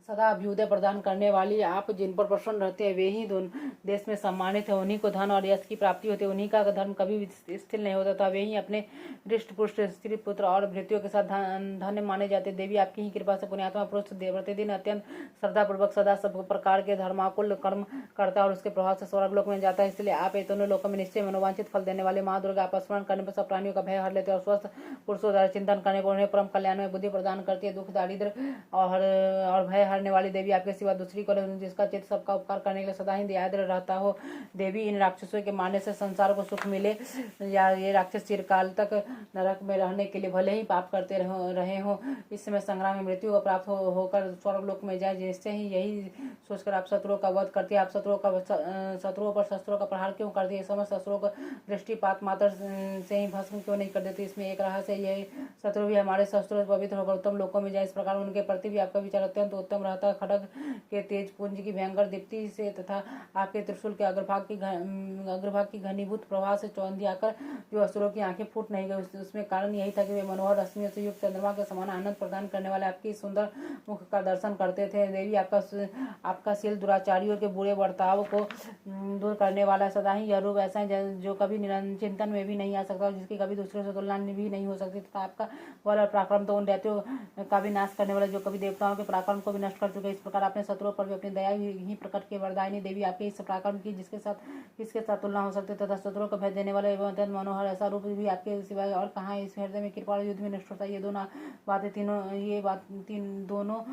[SPEAKER 1] सदा अभ्युदय प्रदान करने वाली आप जिन पर प्रसन्न रहते हैं वे ही देश में सम्मानित है। उन्हीं को धन और यश की प्राप्ति होती है। उन्हीं का धर्म कभी भी स्थिर नहीं होता था। वे ही अपने दृष्ट पुष्ट स्त्री पुत्र और भृत्यों के साथ धन्य माने जाते। देवी आपकी ही कृपा से पुण्यात्मा पुरुष प्रतिदिन अत्यंत श्रद्धापूर्वक सदा सब प्रकार के धर्माकुल कर्म करता है और उसके प्रभाव से स्वर्गलोक में जाता है। इसलिए आप दोनों लोकों में निश्चय मनोवांछित फल देने वाले माँ दुर्गा आप स्मरण करने पर सब प्राणियों का भय हर लेते और स्वस्थ पुरुषों द्वारा चिंतन करने पर उन्हें परम कल्याण में बुद्धि प्रदान करती है। दुख दारिद्र और भय हरने वाली देवी आपके सिवा दूसरी को जिसका चित्त सबका उपकार करने के लिए सदा ही दयाद्र रहता हो। देवी इन राक्षसों के मारने से संसार को सुख मिले या ये राक्षस चिरकाल तक नरक में रहने के लिए भले ही पाप करते रहे हो इस समय संग्राम में मृत्यु को प्राप्त होकर स्वर्गलोक में जाए। जिससे ही यही सोचकर आप शत्रुओं का वध करती है। आप शत्रुओं पर शस्त्रों का प्रहार क्यों करती है। समस्त शस्त्रों को दृष्टिपात मात्र से ही भस्म क्यों नहीं कर देती। इसमें एक रहस्य है। यही शत्रु भी हमारे शस्त्रों पवित्र होकर उत्तम लोकों में जाए। इस प्रकार उनके प्रति भी आपका विचार अत्यंत उत्तम रहता है। खड्ग के तेज पुंज की भयंकर दीप्ति से तथा आपके त्रिशूल के अग्रभाग की घनीभूत प्रवाह से चौंधी आकर जो असुरों की आंखें फूट नहीं गई उसमें कारण यही था कि वे मनोहर रश्मियों से युक्त चंद्रमा के समान आनंद प्रदान करने वाले आपकी सुंदर मुख का दर्शन करते थे। देवी आपका शील दुराचारियों के बुरे बर्ताव को दूर करने वाला सदा ही यह रूप ऐसा है जो कभी चिंतन में भी नहीं आ सकता और जिसकी कभी दूसरों से तुलना भी नहीं हो सकती तथा आपका बल और पराक्रम तो उन दैत्यों का भी नाश करने वाले जो कभी देवताओं के पराक्रम को भी नष्ट कर चुके। इस प्रकार आपने शत्रुओं पर भी अपनी दया ही प्रकट की। वरदायिनी देवी आपके इस पराक्रम की किसके साथ तुलना हो सकती तथा शत्रुओं को भेज देने वाले एवं अत्यंत मनोहर ऐसा रूप भी आपके सिवाय और कहाँ। इस हृदय में कृपा युद्ध में निष्ठुरता ये दोनों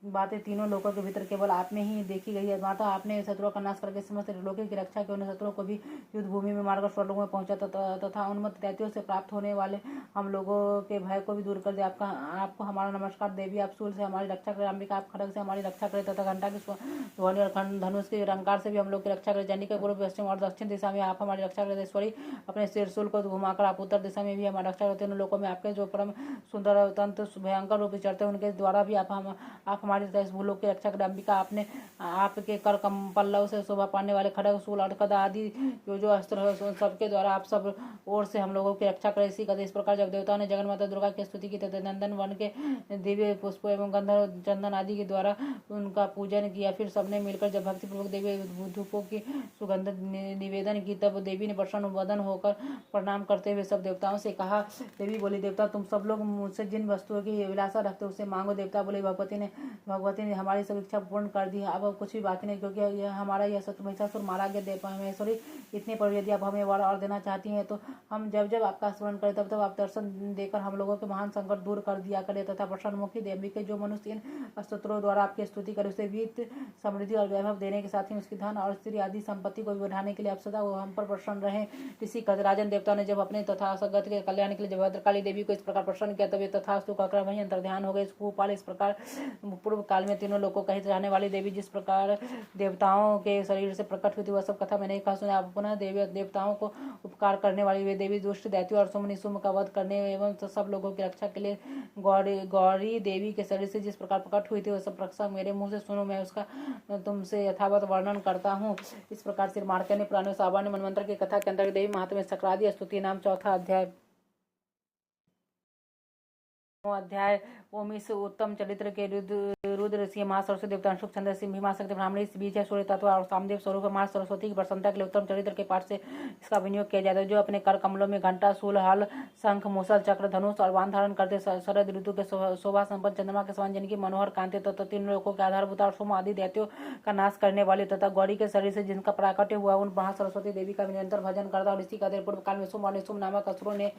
[SPEAKER 1] बातें तीनों लोगों के भीतर केवल आप में ही देखी गई है। माता आपने शत्रुओं का नाश करके समस्त लोगों की रक्षा की। उन्हें शत्रुओं को भी युद्ध भूमि में मारकर स्वर्गलोक में पहुंचा तथा उन्मत्त दैत्यों से प्राप्त होने वाले हम लोगों के भय को भी दूर कर दे। आपको हमारा नमस्कार। देवी आप शूल से हमारी रक्षा करें। अंबिका आप खड्ग से हमारी रक्षा करें तथा घंटा की ध्वनि और धनुष के रंकार से भी हम लोग की रक्षा करें। जैनिक पूर्व पश्चिम और दक्षिण दिशा में आप हमारी रक्षा करें। ईश्वरी अपने त्रिशूल को घुमाकर आप उत्तर दिशा में भी हमारी रक्षा करते हैं। उन लोगों में आपके जो परम सुंदर अत्यंत भयंकर रूप चढ़ते हैं उनके द्वारा भी आप हमारी भूलों की रक्षा करें। अंबिका आपने आपके कर पल्लव से शोभा पाने वाले खड्ग शूल और गदा आदि जो अस्त्र है सबके द्वारा आप सब ओर से हम लोगों की रक्षा करें। इस प्रकार जब देवताओं ने जगन माता दुर्गा की स्तुति की तथा नंदन वन के दिव्य पुष्पों एवं गंधर्व चंदन आदि के द्वारा उनका पूजन किया फिर सबने मिलकर जब भक्तिपूर्वक देवी धूपों की सुगंध निवेदन की तब देवी ने प्रसन्न वदन होकर प्रणाम करते हुए सब देवताओं से कहा। देवी बोली देवता तुम सब लोग मुझसे जिन वस्तुओं की अभिलाषा रखते हो उसे मांगो। देवता बोले भगवती ने भगवती ने हमारी सब इच्छा पूर्ण कर दी है, अब कुछ भी बाकी नहीं, क्योंकि यह हमारा यह शत्रु महिषासुर मारा गया। देव महेश्वरी इतने पर यदि आप हमें वर और देना चाहती हैं तो हम जब जब आपका स्मरण करें तब तब आप दर्शन देकर हम लोगों के महान संकट दूर कर दिया करें, तथा प्रसन्नमुखी देवी के जो मनुष्य इन स्तोत्रों द्वारा आपकी स्तुति करे उसे वित्त समृद्धि और वैभव देने के साथ ही उसकी धन और स्त्री आदि संपत्ति को भी बढ़ाने के लिए आप सदा वो हम पर प्रसन्न रहे। इसी राजन देवता ने जब अपने तथा सगत के कल्याण के लिए जब भद्रकाली देवी को इस प्रकार प्रसन्न किया, तब ये तथास्तु कहकर वही अंतर्ध्यान हो गए। भूपाल इस प्रकार पूर्व काल में तीनों लोगों कही जाने वाली देवी जिस प्रकार देवताओं के शरीर से प्रकट हुई थी, वह सब कथा मैंने कहा सुना। आप पुनः देवताओं को उपकार करने वाली वे देवी दुष्ट दैत्यों और सुम निशुम का वध करने एवं सब लोगों की रक्षा के लिए गौरी देवी के शरीर से जिस प्रकार प्रकट हुई थी, वह सब प्रसंग मेरे मुंह से सुनो, मैं उसका तुमसे यथावत वर्णन करता हूँ। इस प्रकार से मार्कंडेय ने पुराने सामान्य मनमंत्र की कथा के अंतर्गत देवी महात्म्य सक्रादि स्तुति नाम चौथा अध्याय ओम इस उत्तम चरित्र के रुद्र ऋषि महासरस्वती देवता शुभ चंद्र सिंह भीमा शक्ति ब्राह्मणी बीज है सूर्य तत्व और सामदेव स्वरूप माँ सरस्वती की प्रसन्नता के लिए उत्तम चरित्र के पाठ से इसका विनियोग किया जाता है। जो अपने कर कमलों में घंटा शूल हल शंख मूसल चक्र धनुष और बाण धारण करते, शरद ऋतु के शोभा संपन्न चंद्रमा के समान जिनकी मनोहर कांति तथा तीन लोगों के आधारभूत और सोम आदि दैत्यों का नाश करने वाली तथा गौरी के शरीर से जिनका प्राकट्य हुआ, उन महासरस्वती देवी का निरंतर भजन करता। और इसी का पूर्व काल में सोम और निशुम नामक असुरों ने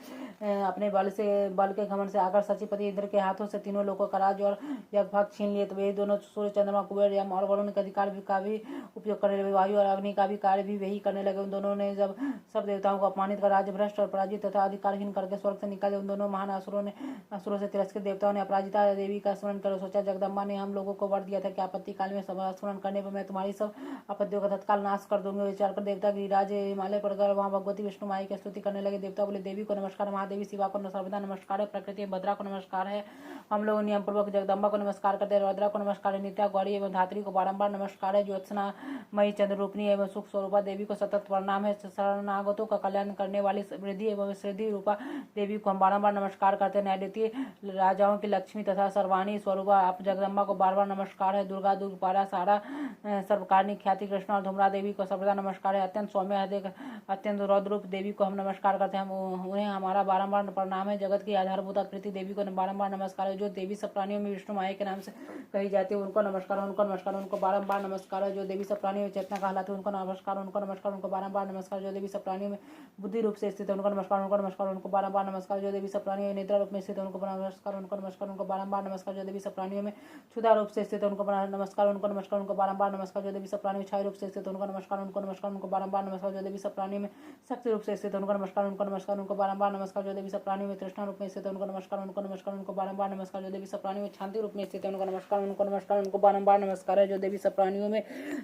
[SPEAKER 1] अपने बल के घमंड से आकर सचिपति इंद्र के हाथों से तीनों लोगों का राज और यज्ञभाग छीन लिए। तो वे दोनों सूर्य चंद्रमा कुबेर यम और वरुण के अधिकार का भी उपयोग करने लगे, वायु और अग्नि का भी कार्य भी वही करने लगे। उन दोनों ने जब सब देवताओं को अपमानित कर राज्य भ्रष्ट और पराजित तथा अधिकारहीन करके स्वर्ग से निकाले, उन दोनों महान असुरों से तिरस्कृत देवताओं ने अपराजिता देवी का स्मरण कर सोचा, जगदम्बा ने हम लोगों को वर दिया था कि आपत्ति काल में स्मरण करने पर मैं तुम्हारी सब आपत्तियों का तत्काल नाश कर दूंगी। विचार कर देवता गिरिराज हिमालय पर गए, वहाँ भगवती विष्णु माई की स्तुति करने लगे। देवता बोले, देवी को नमस्कार, महादेवी शिवा को सर्वदा नमस्कार है, प्रकृति भद्रा को नमस्कार है, हम लोग नियम पूर्वक जगदम्बा को नमस्कार करते हैं, रुद्रा को नमस्कार है, नित्या गौरी एवं धात्री को बारंबार नमस्कार है, ज्योत्सना मई चंद्र रूपनी एवं सुख स्वरूपा देवी को सतत प्रणाम है, शरणागतों का कल्याण करने वाली वृद्धि एवं सिद्धि रूपा देवी को हम बारंबार नमस्कार करते हैं, न्यायद्वितीय राजाओं की लक्ष्मी तथा सर्वाणी स्वरूपा आप जगदम्बा को बार बार नमस्कार है, दुर्गा दुर्गपारा सारा सर्वकारिणी ख्याति कृष्ण और धूमरा देवी को सर्वदा नमस्कार है, अत्यंत सौम्य अत्यंत रौद्र रूप देवी को हम नमस्कार करते हैं, उन्हें हमारा बारंबार प्रणाम है, जगत की आधारभूत कृति देवी को बारंबार नमस्कार है, जो देवी सब प्राणियों में विष्णु माया के नाम से कही जाती है उनको नमस्कार, उनको बारंबार नमस्कार है, जो देवी सब प्राणियों में चेतना कहलाती है उनको नमस्कार, उनको बारंबार नमस्कार, जो देवी सब प्राणियों में बुद्धि रूप से स्थित है उनको नमस्कार, उनको बारंबार नमस्कार, जो देवी सब प्राणियों में निद्रा रूप में स्थित है उनको नमस्कार, उनको बारंबार नमस्कार, जो देवी सब प्राणियों में क्षुधा रूप से स्थित है उनको नमस्कार, उनको बारंबार नमस्कार, जो देवी सब प्राणियों में छाया रूप से स्थित है उनको नमस्कार, उनको बारंबार नमस्कार, जो देवी सब प्राणियों में शक्ति रूप से स्थित है उनको नमस्कार, उनको बारंबार नमस्कार, जो देवी सब प्राणियों में तृष्णा रूप में स्थित है उनको नमस्कार, उनको बारंबार नमस्कार, जो देवी सब प्राणियों में शांति रूप में स्थित है उनको नमस्कार, उनको बारंबार नमस्कार है, जो देवी सब प्राणियों में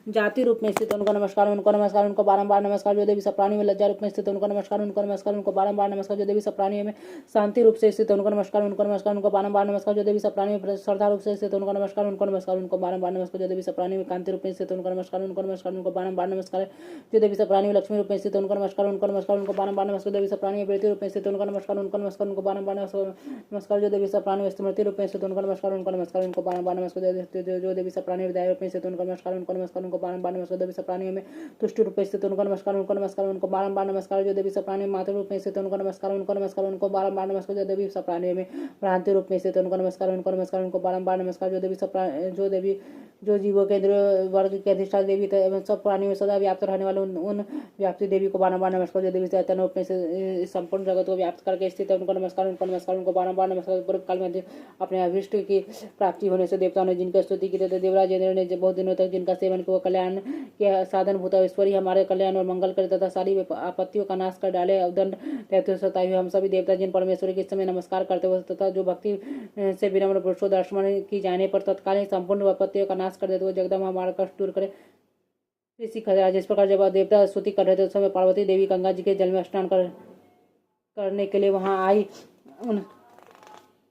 [SPEAKER 1] जाति रूप में स्थित है उनको नमस्कार, उनको बारंबार नमस्कार, जो देवी सब प्राणियों में लज्जा रूप में स्थित है उनको नमस्कार, उनको बारंबार नमस्कार, जो देवी सब प्राणियों में शांति रूप से स्थित है उनको नमस्कार, उनको बारंबार नमस्कार, जो देवी सब प्राणियों में श्रद्धा रूप से स्थित है उनको नमस्कार, उनको बारंबार नमस्कार, जो देवी सब प्राणियों में कांति रूप में स्थित है उनको नमस्कार, उनको बारंबार नमस्कार, जो देवी सब प्राणियों में लक्ष्मी रूप में स्थित है उनको नमस्कार, उनको बारंबार नमस्कार, देवी सब प्राणियों में वृत्ति रूप में स्थित है उनको नमस्कार, उनको बारंबार नमस्कार, जो देवी सब प्राणियों में स्मृति रूप में स्थित है उनको नमस्कार, उनको बारंबार नमस्कार, जो देवी सब प्राणियों में दया रूप में स्थित है उनको नमस्कार, उनको बारंबार नमस्कार, देवी सब प्राणियों में तुष्टि रूप में स्थित है उनको नमस्कार, उनको बारंबार नमस्कार, जो देवी सब प्राणियों में मातृ रूप में स्थित है उनको नमस्कार, उनको बारंबार नमस्कार, जो देवी सब प्राणियों में भ्रांति रूप में स्थित है उनको नमस्कार, उनको बारंबार नमस्कार, जो जीवों के वर्ग के अधिष्ठान देवी एवं सब प्राणियों में सदा व्याप्त रहने वाले उन व्याप्ति देवी को बारंबार नमस्कार, जो देवी चैतन्य रूप में से संपूर्ण जगत को व्याप्त करके स्थित है उनको नमस्कार, उनको बारंबार नमस्कार। पूर्व काल में अपने अभिष्ट की प्राप्ति होने से देवताओं ने जिनकी स्तुति की थी, देवराज इंद्र ने बहुत दिनों तक जिनका सेवन किया, कल्याण के साधन भूता ईश्वरी हमारे कल्याण और मंगल करे तथा सारी आपत्तियों का नाश कर डाले, अवदंड दैत्यों सताए हुए हम सभी देवता जिन परमेश्वरी के समय नमस्कार करते हुए तथा जो भक्ति से विनम्र पुरुषों दर्शन की जाने पर तत्काल ही संपूर्ण आपत्तियों का नाश कर देते हुए जगदम्बा हमारा कष्ट दूर करे। इसी खजाना जिस प्रकार जब देवता स्तुति कर रहे थे उस समय पार्वती देवी गंगा जी के जल में स्नान करने के लिए वहां आई।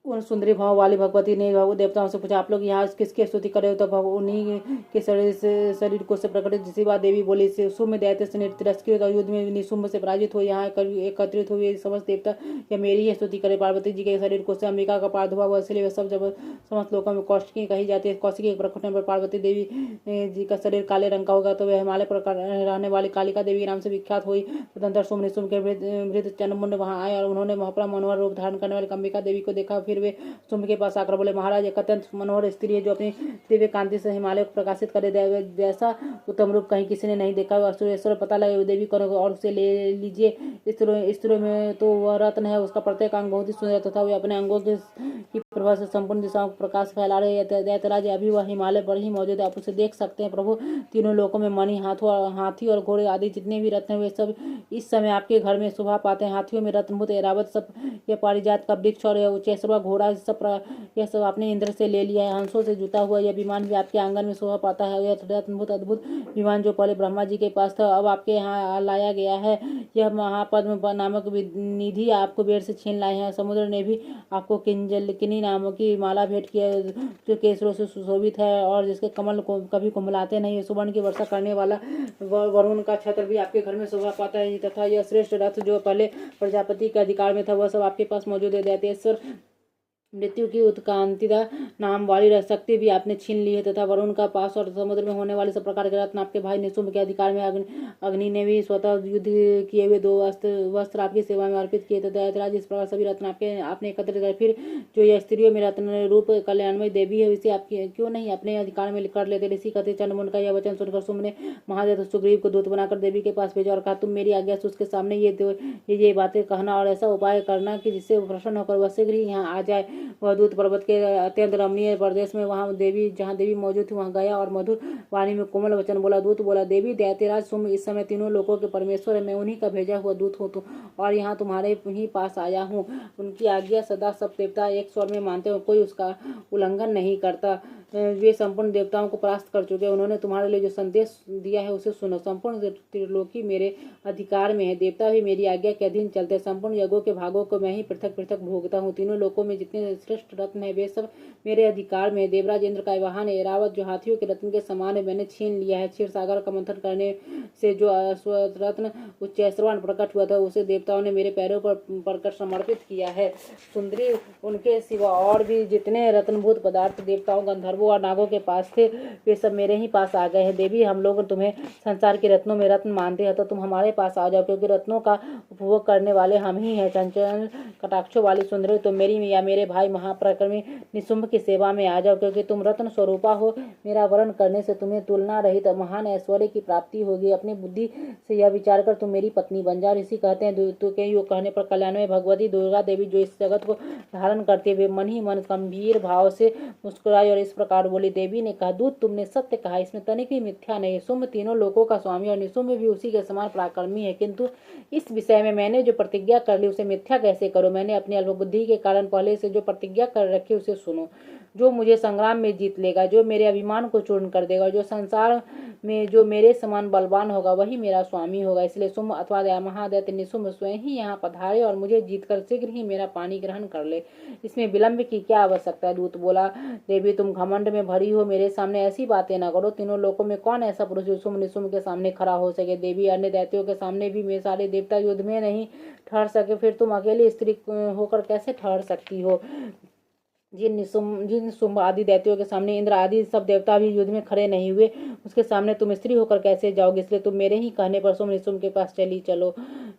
[SPEAKER 1] उन सुंदरी भाव वाली भगवती ने देवताओं से पूछा, आप लोग यहाँ किसकी स्तुति कर रहे हो? तो उन्हीं के शरीर को से प्रकटित शिवा देवी बोली, शुम्भ दैत्य से तिरस्कृत युद्ध में निशुम्भ से पराजित हो यहाँ एकत्रित हुए समस्त देवता या मेरी ही स्तुति करे। पार्वती जी के शरीर को से अंबिका का प्रादुर्भाव, इसलिए वे सब जब समस्त लोगों में कौशिकी कही जाती है। कौशिकी प्रकट होने पर पार्वती देवी जी का शरीर काले रंग का होगा तो वह हिमालय पर रहने वाली कालिका देवी के नाम से विख्यात हुई। तदंतर शुम्भ निशुम्भ के वृद्ध चंद्रमुंड वहां आए और उन्होंने अपना मनोहर रूप धारण करने वाली अंबिका देवी को देखा। फिर फिर वे शुंभ के पास आकर बोले, महाराज एक अत्यंत मनोहर स्त्री है जो अपनी दिव्य कांति से हिमालय को प्रकाशित करे, वैसा उत्तम रूप कहीं किसी ने नहीं देखा। असुरेश्वर पता लगे देवी कौन और उसे ले लीजिए। स्त्रियों में तो वह रत्न है, उसका प्रत्येक अंग बहुत ही सुंदर तथा वे अपने अंगों की प्रभा से संपूर्ण दिशाओं को प्रकाश फैला रहे हैं। दैत्यराज अभी वह हिमालय पर ही मौजूद है, आप उसे देख सकते हैं प्रभु। तीनों लोकों में मणि, हाथी और घोड़े आदि जितने भी रत्न वे सब इस समय आपके घर में शोभा पाते हैं। हाथियों में रत्नभूत ऐरावत सब, यह पारिजात का वृक्ष और उच्चैश्रवा घोड़ा यह सब आपने इंद्र से ले लिया है। हंसों से जुटा हुआ यह विमान भी आपके आंगन में शोभा पाता है। यह रत्नभूत अद्भुत विमान जो पहले ब्रह्मा जी के पास था अब आपके यहाँ लाया गया है। यह महापद्म नामक निधि आपको बेर से छीन लाए हैं। समुद्र ने भी आपको किंजलकिनी नामक की माला भेंट की है जो केसरों से सुशोभित है और जिसके कमल को कभी कुंभलाते नहीं। सुवर्ण की वर्षा करने वाला वरुण का छत्र भी आपके घर में शोभा पाता है तथा यह श्रेष्ठ रथ जो पहले प्रजापति के अधिकार में था वह सब आपके पास मौजूद है। दैत्येश्वर मृत्यु की उत्कांतिदा नाम वाली शक्ति भी आपने छीन ली है तथा वरुण का पास और समुद्र में होने वाले सब प्रकार के रत्न आपके भाई निशुंभ के अधिकार में। अग्नि ने भी स्वतः युद्ध किए हुए 2 वस्त्र आपकी सेवा में अर्पित किए तथा दैत्यराज इस प्रकार सभी रत्न आपने एकत्रित कर फिर जो यह स्त्रियों में रत्न रूप कल्याणमय देवी है इसे आप क्यों नहीं अपने अधिकार में कर लेते। ऋषि कहते चंडमुंड का यह वचन सुनकर शुंभ ने महादेव सुग्रीव को दूत बनाकर देवी के पास भेजा और कहा, तुम मेरी आज्ञा से उसके सामने ये बातें कहना और ऐसा उपाय करना कि जिससे वो प्रसन्न होकर वह शीघ्र ही यहाँ आ जाए। वह दूत पर्वत के अत्यंत रमणीय प्रदेश में जहाँ देवी मौजूद थी वहां गया और मधुर वाणी में कोमल वचन बोला। दूत बोला, देवी दैत्यराज शुंभ इस समय तीनों लोकों के परमेश्वर है, मैं उन्हीं का भेजा हुआ दूत हूँ और यहाँ तुम्हारे ही पास आया हूँ। उनकी आज्ञा सदा सब देवता एक स्वर में मानते हो, कोई उसका उल्लंघन नहीं करता। वे संपूर्ण देवताओं को परास्त कर चुके। उन्होंने तुम्हारे लिए जो संदेश दिया है उसे सुनो। संपूर्ण त्रिलोकी मेरे अधिकार में है, देवता भी मेरी आज्ञा के अधीन चलते। संपूर्ण यज्ञों के भागों को मैं ही पृथक पृथक भोगता हूँ। तीनों लोकों में जितने श्रेष्ठ रत्न है वे सब मेरे अधिकार में है। देवराज इंद्र का वाहन ऐरावत जो हाथियों के रत्न के समान है मैंने छीन लिया है। क्षीर सागर का मंथन करने से जो रत्न उच्चैश्रवान प्रकट हुआ था उसे देवताओं ने मेरे पैरों पर पड़कर समर्पित किया है। सुंदरी, उनके सिवा और भी जितने रत्नभूत पदार्थ देवताओं गंधर्वों और नागों के पास थे वे सब मेरे ही पास आ गए हैं। देवी, हम लोग तुम्हें संसार के रत्नों में रत्न मानते हैं तो तुम हमारे पास आ जाओ, क्योंकि रत्नों का उपभोग करने वाले हम ही हैं। चंचल कटाक्षों वाली सुंदरी, तुम मेरी या मेरे भाई महापराक्रमी निशुंभ की सेवा में आ जाओ, क्योंकि तुम रत्न स्वरूपा हो। मेरा वरण करने से तुम्हें तुलना रहित महान ऐश्वर्य की प्राप्ति होगी। अपनी बुद्धि से यह विचार कर तुम मेरी पत्नी बन जाओ। ऋषि कहते हैं तू के योग कहने पर कल्याण में भगवती दुर्गा देवी जो इस जगत को धारण करते हुए मन ही मन गंभीर भाव से मुस्कुराई और इस प्रकार बोली। देवी ने कहा, दूत तुमने सत्य कहा, इसमें तनिक भी मिथ्या नहीं। शुंभ तीनों लोकों का स्वामी और निशुंभ भी उसी के समान पराक्रमी है, किंतु इस विषय में मैंने जो प्रतिज्ञा कर ली उसे मिथ्या कैसे करो। मैंने अपनी अल्पबुद्धि के कारण पहले से जो प्रतिज्ञा कर रखी उसे सुनो। जो मुझे संग्राम में जीत लेगा, जो मेरे अभिमान को चूर्ण कर देगा, जो संसार में जो मेरे समान बलवान होगा वही मेरा स्वामी होगा। इसलिए शुंभ अथवा महादैत्य निशुंभ स्वयं ही यहाँ पधारे और मुझे जीतकर शीघ्र ही मेरा पानी ग्रहण कर ले। इसमें विलंब की क्या आवश्यकता है। दूत बोला, देवी तुम घमंड में भरी हो, मेरे सामने ऐसी बातें न करो। तीनों लोकों में कौन ऐसा पुरुष जो शुंभ निशुंभ के सामने खड़ा हो सके। देवी, अन्य दैत्यों के सामने भी मेरे सारे देवता युद्ध में नहीं ठहर सके, फिर तुम अकेली स्त्री होकर कैसे ठहर सकती हो। जिन शुंभ आदि दैत्यों के सामने इंद्र आदि सब देवता भी युद्ध में खड़े नहीं हुए, उसके सामने तुम स्त्री होकर कैसे जाओगे। इसलिए तुम मेरे ही कहने पर शुंभ निशुंभ के पास चली चलो।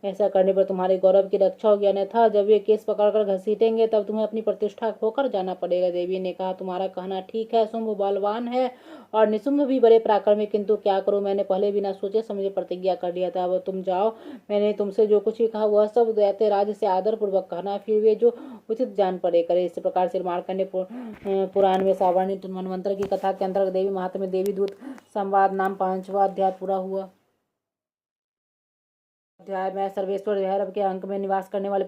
[SPEAKER 1] ऐसा करने पर तुम्हारे गौरव की रक्षा होगी, अन्यथा जब वे केस पकड़कर घसीटेंगे तब तुम्हें अपनी प्रतिष्ठा खोकर जाना पड़ेगा। देवी ने कहा, तुम्हारा कहना ठीक है। शुंभ बलवान है और निशुंभ भी बड़े पराक्रमी, किंतु क्या करूं, मैंने पहले बिना सोचे समझे प्रतिज्ञा कर लिया था। अब तुम जाओ, मैंने तुमसे जो कुछ भी कहा वह सब दैत्यराज से आदर पूर्वक कहना, फिर वे जो उचित जान पड़े करे। इस प्रकार से मार्कंडेय पुराण में सावर्णी मनवंतर की कथा के अंतर्गत देवी महात्म्य देवी दूत संवाद नाम 5वां अध्याय पूरा हुआ। अध्याय में सर्वेश्वर भैरव के अंक में निवास करने वाले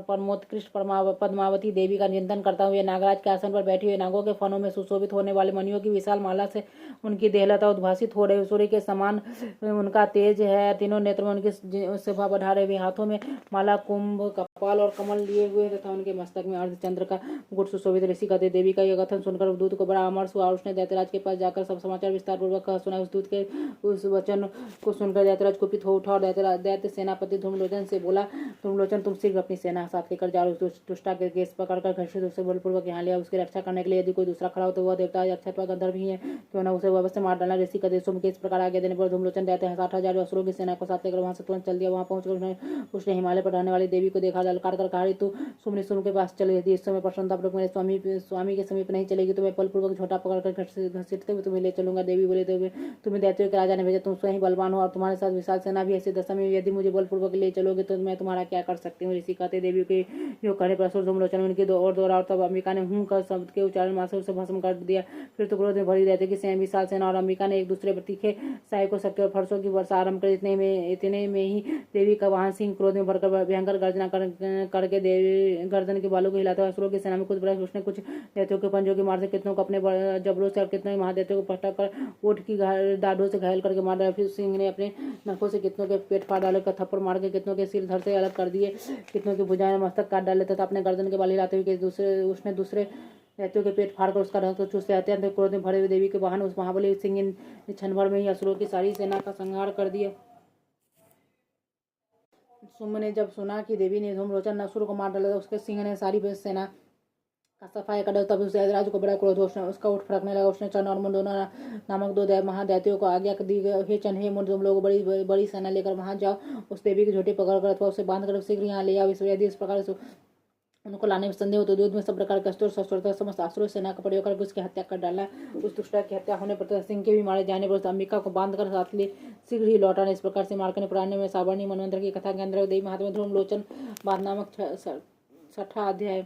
[SPEAKER 1] परमोत्कृष्ट पद्मावती देवी का चिंतन करता हुए नागराज के आसन पर बैठी हुए नागों के फनों में सुशोभित होने वाले मणियों की विशाल माला से उनकी देहलता उद्भासित हो रही। सूर्य के समान उनका तेज है। तीनों नेत्र में उनकी शोभा बढ़ा रहे हुए, हाथों में माला, कुंभ, कपाल और कमल लिए हुए तथा उनके मस्तक में अर्धचंद्र का मुकुट सुशोभित। ऋषि कहते, देवी का यह कथन सुनकर दूत को बड़ा अमर्ष हुआ। उसने दैत्यराज के पास जाकर सब समाचार विस्तार पूर्वक सुना। उस दूत के उस वचन को सुनकर दैत्यराज कुपित हो उठा और दैत्य सेनापति धूम्रलोचन से बोला, धूम्रलोचन तुम शीघ्र अपनी सेना साथ लेकर जा दुष्टा के केस पकड़कर घसीट उसे बलपूर्वक यहाँ लिया। उसकी रक्षा करने के लिए यदि कोई दूसरा खड़ा हो तो वह देवता अक्षय गंधर्व ही है, क्यों न उसे अवश्य मार डालना। ऋषि का देशों में इस प्रकार आगे देने पर धूमलोचन रहते हैं 60,000 असुरों की सेना को साथ लेकर वहां से तुरंत चल दिया। वहां पहुंचकर उसने हिमालय पर रहने वाली देवी को देखा। ललकार कर कहा, तू सुमनि के पास चली थी, इस समय प्रसन्नतापूर्वक मेरे स्वामी के समीप नहीं चलेगी तो मैं बलपूर्वक झोटा पकड़कर घसीटते हुए तुम्हें ले चलूंगा। देवी बोले, तो तुम्हें दैत्यों के राजा ने भेजा, तुम स्वयं बलवान हो और तुम्हारे साथ विशाल सेना भी। ऐसी दशा में यदि मुझे बलपूर्वक ले चलोगे तो मैं तुम्हारा क्या कर सकती हूँ। ऋषि कहते, देवी के योग करने पर असुर धूमलोचन उनकी और तब अंबिका ने हूं कर शब्द के उच्चारण मात्र उसे भस्म कर दिया। फिर तो क्रोध में भरी रहते कि स्वयं विशाल सेना और अंबिका ने एक दूसरे पर तीखे सहायकों शक्ति और फरसों की वर्षा आरंभ कर। इतने में ही देवी का वाहन सिंह क्रोध में भरकर भयंकर गर्जना करके देवी गर्दन के बालों को हिलाता असुरों की सेना में खुद प्रवेश। उसने कुछ दैत्यों के पंजों की मार से कितनों को अपने जबरों से और कितनों महादैत्यों को पटक कर ऊँट की दाढ़ों से घायल करके मार डाला। फिर सिंह ने अपने नखों से कितनों के पेट फाड़ डाले, थप्पड़ मार के कितनों के सिर धड़ से अलग कर दिए, कितनों की भुजाएं मस्तक काट डाले तथा अपने गर्दन के बाल हिलाते हुए उसने दूसरे दैत्यों के पेट फाड़कर उसका रक्त चूसते अत्यंत क्रोध में भरे हुए देवी के वाहन उस महाबली सिंह ने क्षण भर में ही असुरों की सारी सेना का संहार कर दिया। सुम्ब ने जब सुना कि देवी ने धूमलोचन असुर को मार डाला, उसके सिंह ने सारी सेना का सफाई कर, तब उस राज को बड़ा क्रोध उसका उठ फड़कने लगा। उसने चंड और मुंड नामक दो महादैत्यों को आज्ञा दी, हे चंड हे मुंड, तुम लोग बड़ी सेना लेकर वहां जाओ, उस देवी की झोटी पकड़कर अथवा उसे बांधकर शीघ्र यहाँ ले आओ। यदि इस प्रकार उनको लाने में संदेह हो तो युद्ध में सब प्रकार के अस्त्र शस्त्र समस्त असुर सेना का प्रयोग करके उसकी हत्या कर डाला। उस दुष्टा की हत्या होने पर सिंह के भी मारे जाने पर अंबिका को बांधकर साथ लिए शीघ्र ही लौटाना। इस प्रकार से मार्कंडेय पुराण में सावर्णी मनवंतर की कथा के अंदर देवी महात्मा धूमलोचन बाद नामक 6वां अध्याय।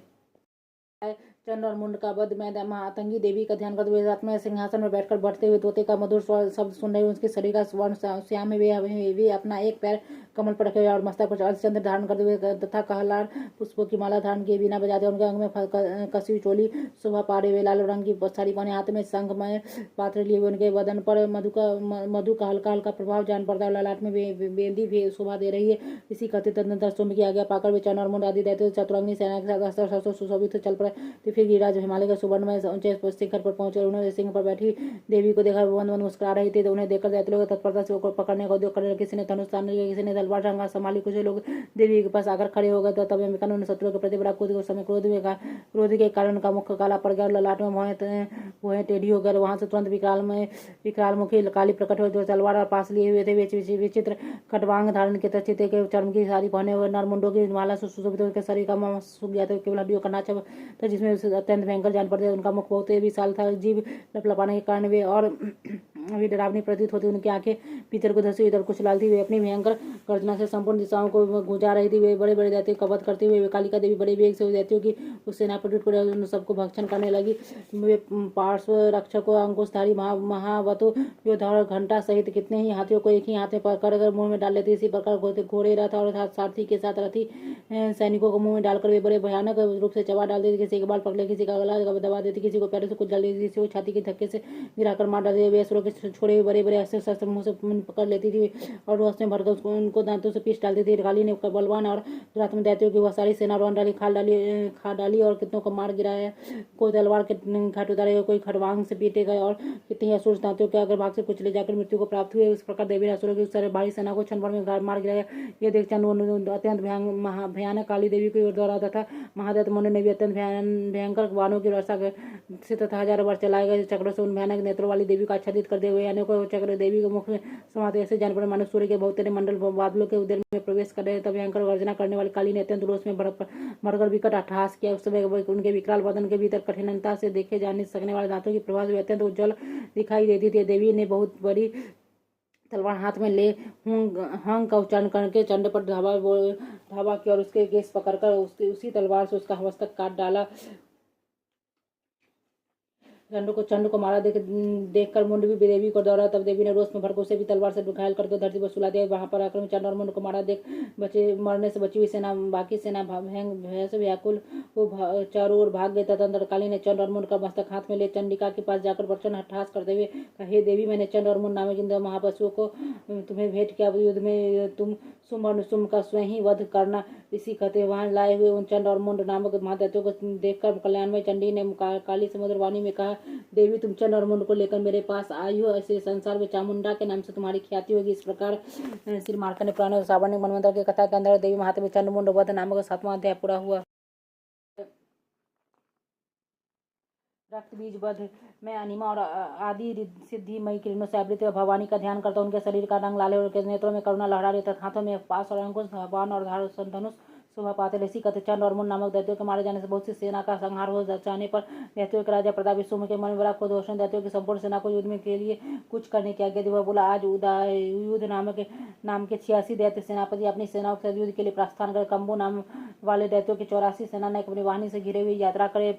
[SPEAKER 1] चंड और मुंड का वध में आतंगी देवी का ध्यान करते हुए रात में सिंहासन में बैठकर बढ़ते हुए तोते का मधुर शब्द सुन रहे, उसके शरीर का स्वर्ण श्याम में वे अपना एक पैर कमल पर रखे हुए और मस्तक पर अर्धचंद्र धारण करते हुए तथा कहलार पुष्पों की माला धारण किए बिना बजाते, उनके अंग में कसी चोली शोभा पारे हुए लाल रंग की साड़ी पहने, हाथ में शंख में पात्र लिए हुए, उनके बदन पर मधु का हल्का हल्का प्रभाव जान पड़ता है, ललाट में बेंदी भी शोभा दे रही है। इसी कहते तदनंतर सुम्ब की आज्ञा पाकर वे चंड और मुंड आदि दैत्य चतुरंगी सेना के साथ अस्त्र शस्त्र सुशोभित चल पड़े। फिर गिरिराज हिमालय के सुवर्ण में ऊंचे शिखर पर पहुंचे। उन्होंने सिंह पर बैठी देवी को देखा, मंद मंद मुस्कुरा रही थी। तो उन्हें देखकर दैत्य लोग तत्परता से पकड़ने का उद्योग करने लगे। किसी ने धनुष तान लिया, किसी ने तलवार रंगा संभाली, कुछ लोग देवी के पास आकर खड़े हो गए। तो तब अंबिका ने शत्रुओं के प्रति बड़ा क्रोध के कारण उनका मुख काला पड़ गया, ललाट में भौहें टेढ़ी हो गए। वहां से तुरंत विकराल मुखी काली प्रकट हुए, जो तलवार पास लिए हुए थे। विचित्र खटवांग धारण के चित्ते के चर्म की साड़ी पहने हुए नरमुंडों की माला से सुशोभित, उनके शरीर का मांस सूख गया था, केवल हड्डियों का नाचा था जिसमें अत्यंत भयंकर जान पड़ते। उनका मुख बहुत विशाल था, जीभ लपलपाने के कारण वे और भी डरावनी प्रतीत होती। उनकी आंखें भीतर को धसी इधर कुछ लाल थी। वे अपनी भयंकर गर्जना से संपूर्ण दिशाओं को गुंजा रही थी। वे बड़े बड़े दैत्यों का वध करते हुए कालिका देवी बड़े वेग से दैत्यों की उस सेना पर टूट उन सबको भक्षण करने लगी। वे पार्श्व रक्षकों अंकुशधारी महावतु योद्धा और घंटा सहित कितने ही हाथियों को एक ही हाथ में पकड़कर मुंह में डाल लेते। इसी प्रकार घोड़े रथ और सारथी के साथ रथी सैनिकों को मुंह में डालकर वे बड़े भयानक रूप से चबा डाल देते। किसी के बाल पकड़ ले, किसी का गला दबा देती, किसी को पैरों से कुछ डाल देती, किसी को छाती के धक्के से गिराकर मार डालती। वे असुरों के छोड़े हुए बड़े बड़े अस्त्र शस्त्र मुंह से पकड़ लेती थी और रस में भरकर उनको दांतों से पीस डालती थी। काली ने बलवान और दुरात्म दैत्यों की वह सारी सेना रौन डाली, खा डाली और कितनों को मार गिराया। कोई तलवार के घाट उतारे, कोई खड़वांग से पीटे गए और कितने असुर दांतों के अगर भाग से कुचले जाकर मृत्यु को प्राप्त हुए। इस प्रकार देवी ने असुरों की सारे भारी सेना को क्षण भर में मार गिराया। यह देख चंड अत्यंत भयानक काली देवी की ओर दौड़ा तथा महादैत्य मुंड ने भी अत्यंत भयंकर बाणों की वर्षा से तथा हजारों वर्ष चलाए गए चक्रों से उन भयानक नेत्रों वाली देवी को आच्छादित करते हुए अनेकों चक्र देवी के मुख में समाते ऐसे जान पड़े मानो सूर्य के बहुत तेरे मंडल बादलों के उदय में प्रवेश कर रहे। तब भयंकर गर्जना करने वाली काली ने अत्यंत रोष में भरकर विकट अट्टहास किया। उस समय उनके विकराल बदन के भीतर कठिनता से देखे जाने सकने वाले दांतों की प्रभा भी अत्यंत उज्जवल दिखाई देती थी। देवी ने बहुत बड़ी तलवार हाथ में ले हंग का उच्चारण करके चंड पर धावा किया और उसके केस पकड़कर उसी तलवार से उसका मस्तक काट डाला। चंड को मारा देखकर मुंड भी देवी को दौड़ा। तब देवी ने रोष में भरकर उसे भी तलवार से घायल करके धरती पर सुला दिया। वहां पर आकर चंड और मुंड को मारा देख मरने से बची हुई सेना बाकी सेना भय से व्याकुल वो चारों ओर भाग गए। तदंतर काली ने चंड और मुंड का मस्तक हाथ में ले चंडिका के पास जाकर प्रचंड हट्टास करते हुए कहा, हे देवी, मैंने चंड और मुंड नामक इन महापशुओं को तुम्हें भेंट किया। युद्ध में तुम सुम और सुम का स्वयं ही वध करना। इसी कहते वहां लाए हुए उन चंड और मुंड नामक महादैत्यों को देखकर कल्याणमय चंडी ने काली समुद्र वाणी में कहा, देवी तुम चंड और मुंड को लेकर मेरे पास आई हो, ऐसे संसार में चामुंडा के नाम से तुम्हारी ख्याति होगी। इस प्रकार श्री मार्कंडेय पुराण और सावर्णिक मनवंतर की कथा के अंदर देवी महात्म्य चंड मुंड वध नामक 7वां अध्याय पूरा हुआ। रक्त बीज वध में अनिमा और आदि सिद्धि मई किरणों से आवृत भवानी का ध्यान करता हूँ। उनके शरीर का रंग लाले और उनके नेत्रों में करुणा लहरा रही तथा हाथों में पास और अंकुश बाण और धनुष शोभा पाते। इसी कथ चंड और मुंड नामक दैत्यों के मारे जाने से बहुत सी सेना का संहार हो जाने पर दैत्यों के राजा प्रताप सुम के मन में बड़ा क्रोध हो उसने दैत्यों की संपूर्ण सेना को युद्ध में के लिए कुछ करने की आज्ञा दी। वह बोला, आज युद्ध नाम के 86 दैत्य सेनापति अपनी सेनाओं के साथ युद्ध के लिए प्रस्थान कर कंबू नाम वाले दैत्यों की 84 सेना ने अपनी वाहिनी से घिरे हुए यात्रा करे।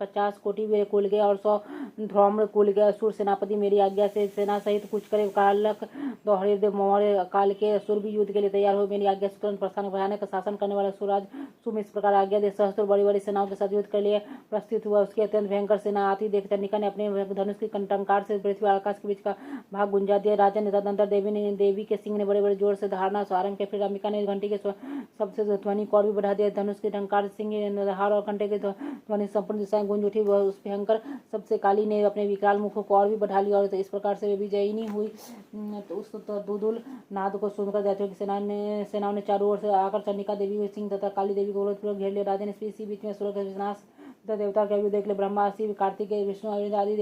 [SPEAKER 1] 50 कोटि वे कुल गए और 100 ध्रौम्र कुल गए। असुर सेनापति मेरी आज्ञा से सेना सहित कुछ करे। कालक दोहरीदेव मौर्य काल के असुर भी युद्ध के लिए तैयार हो मेरी आज्ञा से तुरंत प्रस्थान भयानक शासन करने वाले सुराज सुम इस प्रकार आज्ञा दे सहस्त्र बड़ी बड़ी सेनाओं के साथ युद्ध के लिए प्रस्तुत हुआ। उसकी अत्यंत भयंकर सेना आती देख चंडिका ने अपने धनुष की टंकार से पृथ्वी और आकाश के बीच का भाग गुंजा दिया। राजा ने तदनंतर देवी के सिंह ने बड़े बड़े जोर से धारना आरंभ किया। फिर अंबिका ने घंटी के सबसे ध्वनि को और भी बढ़ा दिया। धनुष की टंकार सिंह हार और घंटे की ध्वनि संपूर्ण दिशाएं गूंज उठी। वह उस भयंकर सबसे काली ने अपने विकराल मुखों को और भी बढ़ा लिया और इस प्रकार से वे विजयी हुई। तो उस दुदुल नाद को सुनकर दैत्यों की सेनाओं ने चारों ओर से आकर चंडिका देवी सिंह तथा काली देवी को विरोध घेर लिया। राजा ने इसी बीच में सूर्य का विनाश देवता के अभी देख ले। ब्रह्मा शिव कार्तिकेय विष्णु आदि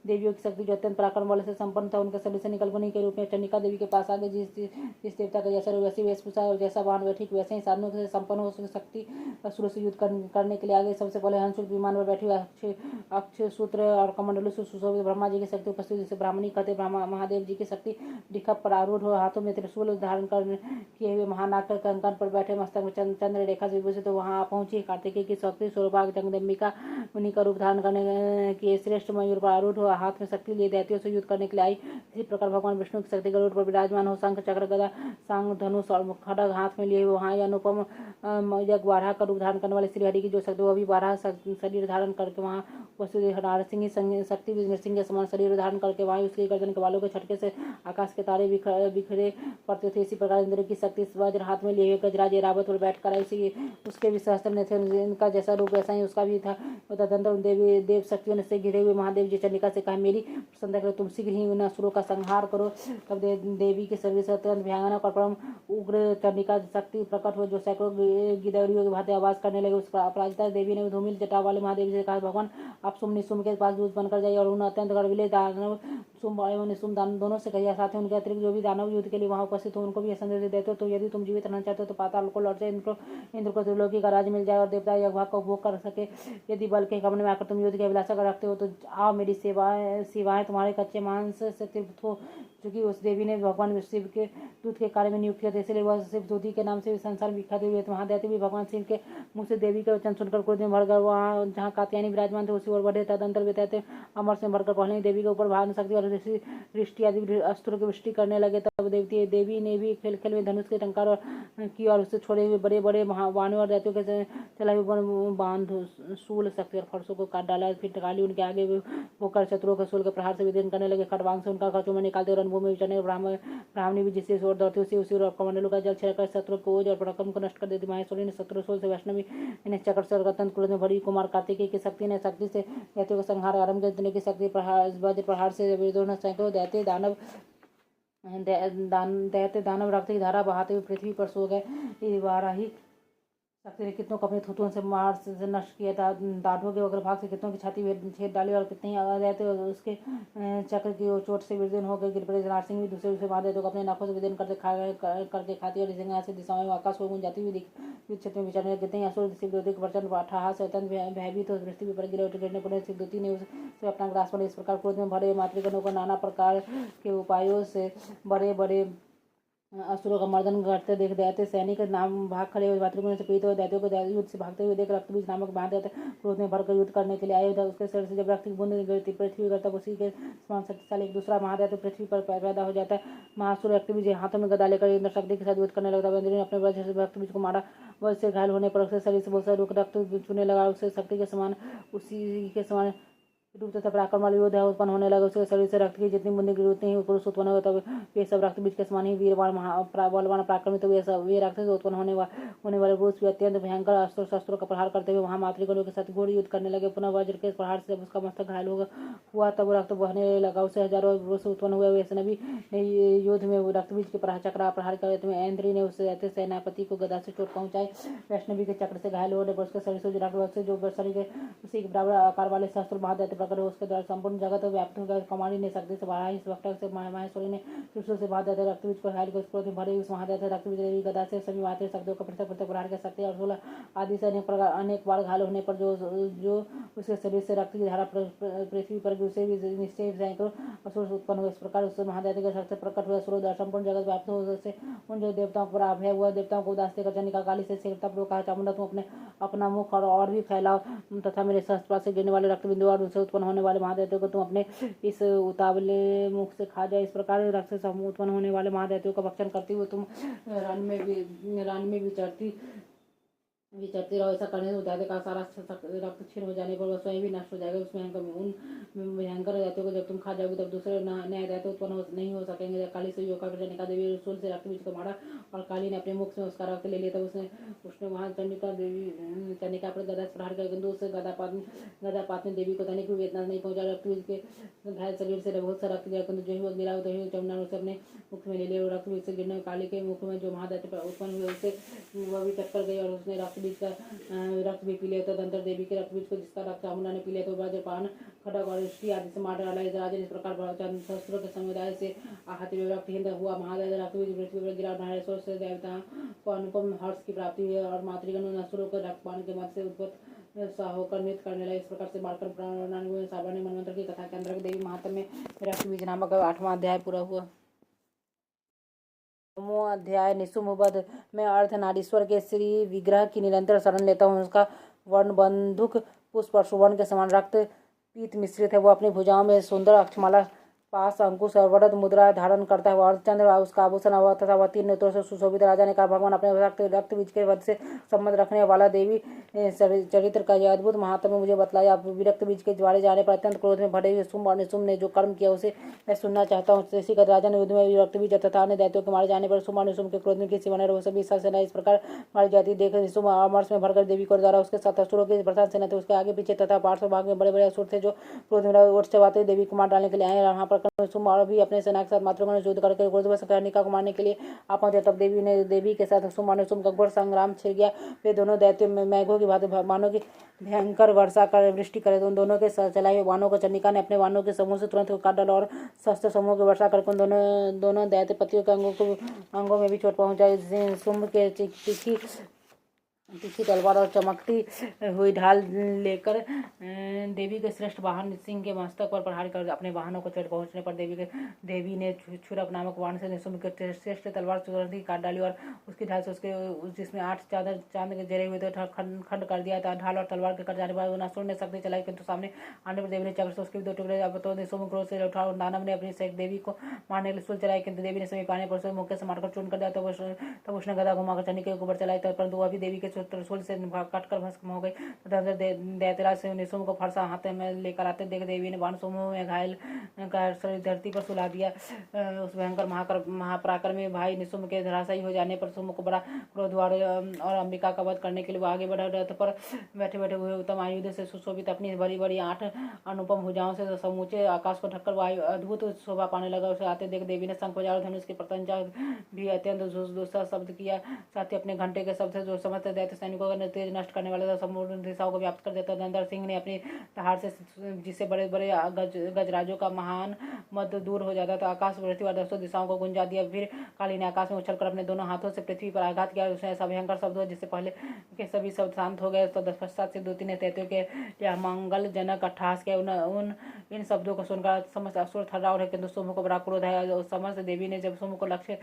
[SPEAKER 1] देवियों की शक्ति जो अत्यंत पराक्रम बल से संपन्न था उनके शरीर से निकल गुनी के रूप में चंडिका देवी के पास आगे जिस देवता का जैसा वैसी वेशभूषा और जैसा वाहन वह ठीक वैसे ही साधनों से संपन्न हो शक्ति असुरों से युद्ध करने के लिए आगे। सबसे पहले हंसुल विमान पर बैठी हुई अक्षय सूत्र और कमंडलों से सुशोभित ब्रह्मा जी की शक्ति उपस्थित जिसे ब्राह्मणी कहते। महादेव जी की शक्ति दिखप पर आरूढ़ हो हाथों में त्रिशूल धारण किए हुए महानाग के कंकन पर बैठे मस्तक में चंद्र रेखा से विभूषित तो वहां पहुंची। कार्तिकेय की शक्ति सौभाग्य जगदम्बिका उन्हीं का रूप धारण करने की श्रेष्ठ मयूर पर आरूढ़ हो हाथ में शक्ति लिए दैत्यों से युद्ध करने के लिए आई। इसी प्रकार भगवान विष्णु की शक्ति गरुड़ पर विराजमान हो शंख चक्र गदा सांग धनुष और खड़ग हाथ में लिए वहां अनुपम बारह का रूप धारण करने वाले श्री हरि की जो शक्ति वह भी बारह शरीर धारण करके वहां सिंह शक्ति नृसिंह के समान शरीर धारण करके वहां उसके गर्दन के बालों के छटके से आकाश के तारे बिखरे पड़ते थे। इसी प्रकार इंद्र की शक्ति वज्र हाथ में लिए हुए गजराज ऐरावत पर बैठ कर आई। उसके भी सहस्त्र ने थे इनका जैसा रूप वैसा ही उसका भी था। तदनंतर देव शक्तियों से घिरे हुए महादेव जी चंडिका से कहा, मेरी प्रसन्नता करो तुम शीघ्र ही उन असुरों का संहार करो। तब देवी के शरीर से अत्यंत भयानक और परम उग्र चंडिका शक्ति प्रकट हो जो सैकड़ों गिदड़ियों की भांति आवाज करने लगे। उस अपराजिता देवी ने धूमिल जटा वाले महादेव से कहा, भगवान आप सुम निशुम के पास दूध बनकर जाइए और उन अत्यंत गर्विले दानव सुम एवं निशुम दोनों से कहिए साथ ही उनके अतिरिक्त जो भी दानव युद्ध के लिए वहां उपस्थित हो उनको भी संदेश देते हो तो यदि तुम जीवित रहना चाहते हो तो पाताल को लौट जाए। इंद्र को त्रिलोकी का राज मिल जाए और देवता यह भाग का उपभोग कर सके। यदि बल के गमन में आकर तुम युद्ध की अभिलाषा कर रखते हो तो आओ मेरी सेवाएं तुम्हारे कच्चे मांस से तृप्त हो। क्योंकि उस देवी ने भगवान शिव के दूत के कार्य में नियुक्त किया था इसलिए वह शिव दूती के नाम से संसार विख्यात हुए थे। वहां दैत्य भी भगवान शिव के मुंह से देवी के वचन सुनकर क्रोध में भर गए। वहाँ जहाँ कात्यायनी विराजमान थे उसी ओर बढ़े। तदंतर वे दैत्य अमर से भरकर पहले ही देवी के ऊपर भानु शक्ति और दृष्टि आदि अस्त्रों की वृष्टि करने लगे। तब देवी ने भी खेल खेल में धनुष के टंकार की और उससे छोड़े हुए बड़े बड़े वानरों और दैत्यों के चला हुए बांध शूल शक्ति और फरसों को काट डाला। फिर टकाली उनके आगे होकर शत्रुओं के शूल के प्रहार से विदीर्ण करने लगे। खड़वांग से उनका खर्चों में निकालते और रणभूमि में चढ़ने ब्राह्मणी भी जिससे ओर दौड़ती उसी ओर कमंडलों का जल छिड़कर शत्रु को ओज और पराक्रम को नष्ट कर देती। माहेश्वरी ने शत्रु शूल से वैष्णवी इन्हें चक्र से अत्यंत क्रोध में भरी। कुमार कार्तिकेय की शक्ति ने शक्ति से दैत्यों का संहार आरंभ किया। की शक्ति वज्र प्रहार से सैकड़ों दैत्य दानव रक्त की धारा बहाते हुए पृथ्वी पर सो गए। वाराही शक्ति ने कितनों को अपने थूथुओं से मार से नष्ट किया था। दाढ़ों के अग्रभाग से कितनों की छाती में छेद डाली और कितने रहते उसके चक्र की चोट से विदीर्ण हो गए। गिरपड़े नारसिंह भी दूसरे मार देते अपने नाखों से विदीर्ण करके खाती और सिंह से दिशाओं में आकाश को गूंज जाती हुई क्षेत्र में विचरने कितने असुर शिवदूती के प्रचंड अट्टहास से अत्यंत भयभीत हो पृथ्वी पर गिरने पड़े। शिवदूती ने उसे अपना ग्रास पर इस प्रकार क्रोध में भरे मातृगणों को नाना प्रकार के उपायों से बड़े बड़े असुरों का मर्दन करते देख दैत्य सैनिक नाम भाग खड़े हुए मातृगुण से पीड़ित हुए दैत्यों को युद्ध से भागते हुए देख रक्तबीज नामक महादेव क्रोध में भरकर युद्ध करने के लिए आए। उसके शरीर से जब रक्त की बूंद गिरती पृथ्वी पर तब उसी के समान शक्तिशाली एक दूसरा महादेव पृथ्वी पर पैदा हो जाता है। महासुर रक्तबीज हाथों में गदा लेकर इंद्र शक्ति के साथ युद्ध करने लगता है। इंद्र ने अपने वज्र से रक्तबीज को मारा। वज्र से घायल होने पर उसके शरीर से बहुत सारा रक्त चूने लगा। उससे शक्ति के समान उसी के समान रूप तथा पराक्रम वाले योद्धा उत्पन्न होने लगे। उसके शरीर से रक्त की जितनी बूंदें गिरी उतने ही पुरुष उत्पन्न हुए। तब वे सब रक्त बीज के समान ही वीरवान बलवान पराक्रमी। तो वे राक्षस से उत्पन्न होने वाले पुरुष भी अत्यंत भयंकर अस्त्र शस्त्रों का प्रहार करते हुए वहां मातृगणों के साथ घोर युद्ध करने लगे। पुनः वज्र के प्रहार से जब उसका मस्तक घायल हुआ तब रक्त बहने लगा। उससे हजारों पुरुष उत्पन्न हुए। वैष्णवी युद्ध में रक्त बीज के प्रहार करते हुए इंद्री ने उससे सेनापति को गदा से चोट पहुंचाई। वैष्णवी के चक्र से घायल होने पर उसके शरीर से रक्त से जो शरीर के उसी के बराबर आकार वाले शस्त्र महादैत्य प्रकट हुए। उसके द्वारा संपूर्ण जगत व्याप्त हो गया। कमांडी ने शक्ति से बढ़ाई। इस वक्त से माहेश्वरी ने त्रिशूल से महादैत्य रक्तबीज को घायल कर क्रोध में भरे उस महादैत्य रक्तबीज देवी गदा से सभी मात्र शब्दों को पृथक पृथक प्रहार कर सकते और 16 आदि से अनेक बार घायल होने पर जो उसके शरीर से रक्त की धारा पृथ्वी पर उसे भी निश्चय सैकड़ों असुर उत्पन्न हुए। इस प्रकार उस महादैत्य के शक्ति प्रकट हुए। असुर द्वारा संपूर्ण जगत व्याप्त हो से उन जो देवताओं पर अभय हुआ। देवताओं को उदास देकर चंडिका काली से तब कहा, चामुंडा तुम अपना मुख और भी फैलाओ तथा मेरे सहस्त्र से गिरने वाले रक्त बिंदु और उनसे उत्पन्न होने वाले महादैत्यों को तुम अपने इस उतावले मुख से खा जाए। इस प्रकार राक्षस उत्पन्न होने वाले महादैत्यों का भक्षण करती हुए तुम रण में विचरती रहो। ऐसा करने से उदाहरण का सारा रक्त क्षीण हो जाने पर वह स्वयं भी नष्ट हो जाएगा। उसमें उन भयंकर दैत्यों को जब तुम खा जाओगे तब दूसरे नए दैत्य उत्पन्न नहीं हो सकेंगे। काली से योगा चंडिका देवी रसूल से रक्त बीज को मारा और काली ने अपने मुख से उसका रक्त ले लिया। तब उसने वहां चंडिका पर गदा प्रहार कर, किंतु उस गदापात ने देवी को तनिक भी वेदना नहीं पहुंचा। रक्त बीज के घायल शरीर से बहुत सा रक्त दिया, किंतु जो ही वह गिरा तो ही चमुंडा ने उसे अपने मुख में ले लिया। रक्त बीज से गिरने काली के मुख में जो महादैत्य उत्पन्न हुए उससे वह भी टक्कर गई और उसने रक्त रक्त भी पी लिया। तदंतर देवी के रक्त बीज को जिसका रक्त चामुंडा ने पी लिया तो वज्रपान खड़ग और इष्टि आदि से मार डाला। राजन इस प्रकार शस्त्रों के समुदाय से आहत रक्तहीन हुआ। महादैत्य रक्त बीज पृथ्वी पर गिरा। नारेश्वर से देवता को अनुपम हर्ष की प्राप्ति हुई और मातृगण असुरों को रक्तपान के मत से उद्भुत होकर नृत्य करने लगे। इस प्रकार से बालकर प्राणानुगुण सावरणी मनवंतर की कथा के अंतर्गत देवी महात्म्य में रक्त बीज नामक 8वां अध्याय पूरा हुआ। 9वां अध्याय निशुम्भवध में अर्धनारीश्वर के श्री विग्रह की निरंतर शरण लेता हूँ। उसका वर्ण बंदूक पुष्प और सुवर्ण के समान रक्त पीत मिश्रित है। वो अपनी भुजाओं में सुंदर अक्षमाला पास अंकुश और वरद मुद्रा धारण करता है। अर्धचंद्र उसका आभूषण हुआ तथा वह 3 नेत्रों से सुशोभित। राजा ने कहा, भगवान अपने रक्त बीज के वध से संबंध रखने वाला देवी चरित्र का यह अद्भुत महात्म्य मुझे बतलाया। विरक्त बीज के द्वारे जाने पर अत्यंत क्रोध में भरे हुए शुंभ और निशुम्भ ने जो कर्म किया उसे मैं सुनना चाहता हूँ। इसी कर राजा ने युद्ध में विरक्त बीज तथा अन्य दैत्यों के मारे जाने पर शुंभ और निशुम्भ के क्रोध में किसी बने रहे सभी सेना इस प्रकार मारी जाती देख निशुम्भ अमरस में भरकर देवी को द्वारा उसके साथ असुरों की प्रधान सेना थे। उसके आगे पीछे तथा पार्श्व भाग में बड़े बड़े असुर थे जो क्रोध में ओर से आते देवी को मार डालने के लिए आए। वहां पर शुंभ और भी अपने सेना के साथ मातृगण ने युद्ध करके क्रोधवश कनिका को मारने के लिए आ पहुंचे। तब देवी के साथ शुंभ और निशुम्भ का घोर संग्राम छिड़ गया। वे दोनों दैत्य मेघों की भांति बाणों की भयंकर वर्षा कर वृष्टि करे। उन दोनों के चलाए हुए बाणों को चंडिका ने अपने बाणों के समूह से तुरंत काट डाला और शस्त्र समूह की वर्षा करके उन दोनों दैत्य पतियों के अंगों में भी चोट पहुंचाई। शुंभ के तीखी तलवार और चमकती हुई ढाल लेकर देवी के श्रेष्ठ वाहन सिंह के मस्तक पर प्रहार कर अपने वाहनों को चढ़ पहुंचने पर देवी ने छुरक नामक वाहन से निशुम्भ के श्रेष्ठ तलवार तुरंत ही काट डाली और उसकी ढाल से उसके जिसमें 8 चांद के जरे हुए थे खंड कर दिया था। ढाल और तलवार के कट जाने पर असुर ने शक्ति चलाई, किंतु सामने आने पर देवी ने चक्र से उसके 2 टुकड़े तो निशुम्भ क्रोध से उठा और दानव ने अपनी शेख देवी को मारने के लिए सूल चलाई, किंतु देवी ने समीप आने पर उसे मुक्के से मारकर चूर्ण कर दिया। तब उसने गदा घुमाकर चंडिका के ऊपर चलाई, परंतु वह भी देवी के त्रिशूल से काटकर भस्म हो गई। दैत्यराज से निशुम्भ को फरसा हाथ में लेकर आते देख देवी ने बाण समूह में घायल कर शरीर धरती पर सुला दिया। उस भयंकर महापराक्रमी भाई निशुम्भ के धराशायी हो जाने पर शुंभ को बड़ा क्रोध हुआ और अंबिका का वध करने के लिए वो आगे बढ़ा। रथ पर बैठे बैठे हुए उत्तम आयुध से सुशोभित अपनी बड़ी बड़ी 8 अनुपम भुजाओं से समूचे आकाश को ढककर वायु अद्भुत शोभा पाने लगा। उसे आते देख देवी ने शंख बजाया और धनुष की प्रत्यंचा भी अत्यंत दूसरा शब्द किया। साथ ही अपने घंटे के शब्द से जो समस्त दैत्य सैनिकों का तेज नष्ट करने वाले संपूर्ण दिशाओं को व्याप्त कर देता। धनंतर सिंह ने अपनी तहार से जिससे बड़े बड़े गजराजों का महान मद दूर हो जाता था आकाश पृथ्वी और 10 दिशाओं को गुंजा दिया। फिर काली ने आकाश में उछलकर अपने दोनों हाथों से पृथ्वी पर आघात किया। उसने ऐसा भयंकर शब्द हुआ जिससे पहले के सभी शब्द शांत हो गए। तो पश्चात से 2-3 दैत्यों के मंगलजनक अट्टहास के इन शब्दों को सुनकर समस्त असुर थर्रा उठे, किंतु शुंभ को बड़ा क्रोध है। समस्त देवी ने जब शुंभ को लक्ष्य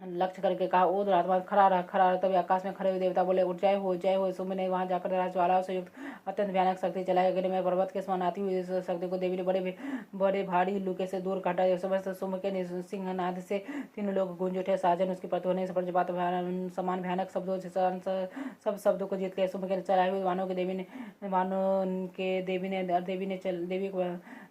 [SPEAKER 1] लक्ष्य करके कहा, ओ दुरात्मा खड़ा रह, खड़ा रह। तभी आकाश में खड़े हुए देवता बोले, उठ जय हो, जय हो। सुम्ब ने वहां जाकर ज्वालाओं से युक्त अत्यंत भयानक शक्ति चलाई। अग्नि में पर्वत के समान आती हुई इस शक्ति को देवी ने बड़े भारी लुके से दूर काटा। समस्त सुम्ब के सिंहनाद से तीनों लोग गूंज उठे। साजन उसकी पत होने से वज्रपात समान भयानक शब्दों से सब शब्दों को जीत लिया। सुम्ब के चलाए हुए वानों के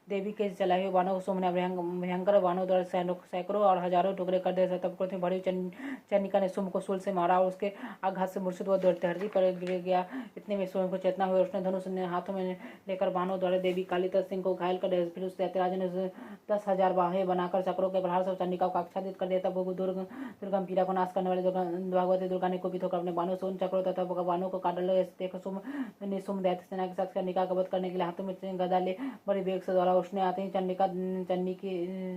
[SPEAKER 1] देवी के चलाए हुए बाणों को सुम्ब ने भयंकर बाणों द्वारा सैकड़ों और हजारों टुकड़े कर दिया। तब क्रोध में भरी चंडिका ने सुम्ब को शूल से मारा और उसके आघात से मूर्छित हुआ धरती पर गिर गया। इतने में सुम्ब को चेतना हुई। उसने धनुष ने हाथों में लेकर बाणों द्वारा देवी कालिता सिंह को घायल कर दिया। फिर उस दैत्यराज ने 10,000 बाहें बनाकर चक्रों के प्रहार से चंडिका को आच्छादित कर दिया। तब वो दुर्गम पीड़ा को नाश करने वाले भगवती दुर्गा ने कुपित होकर अपने बाणों से उन चक्रों तथा बाणों को काट डाला। देख सुम्ब दैत्य सेना के साथ चंडिका का वध करने के लिए हाथों में गदा ले बड़े वेग से दौड़ा। उसने आते ही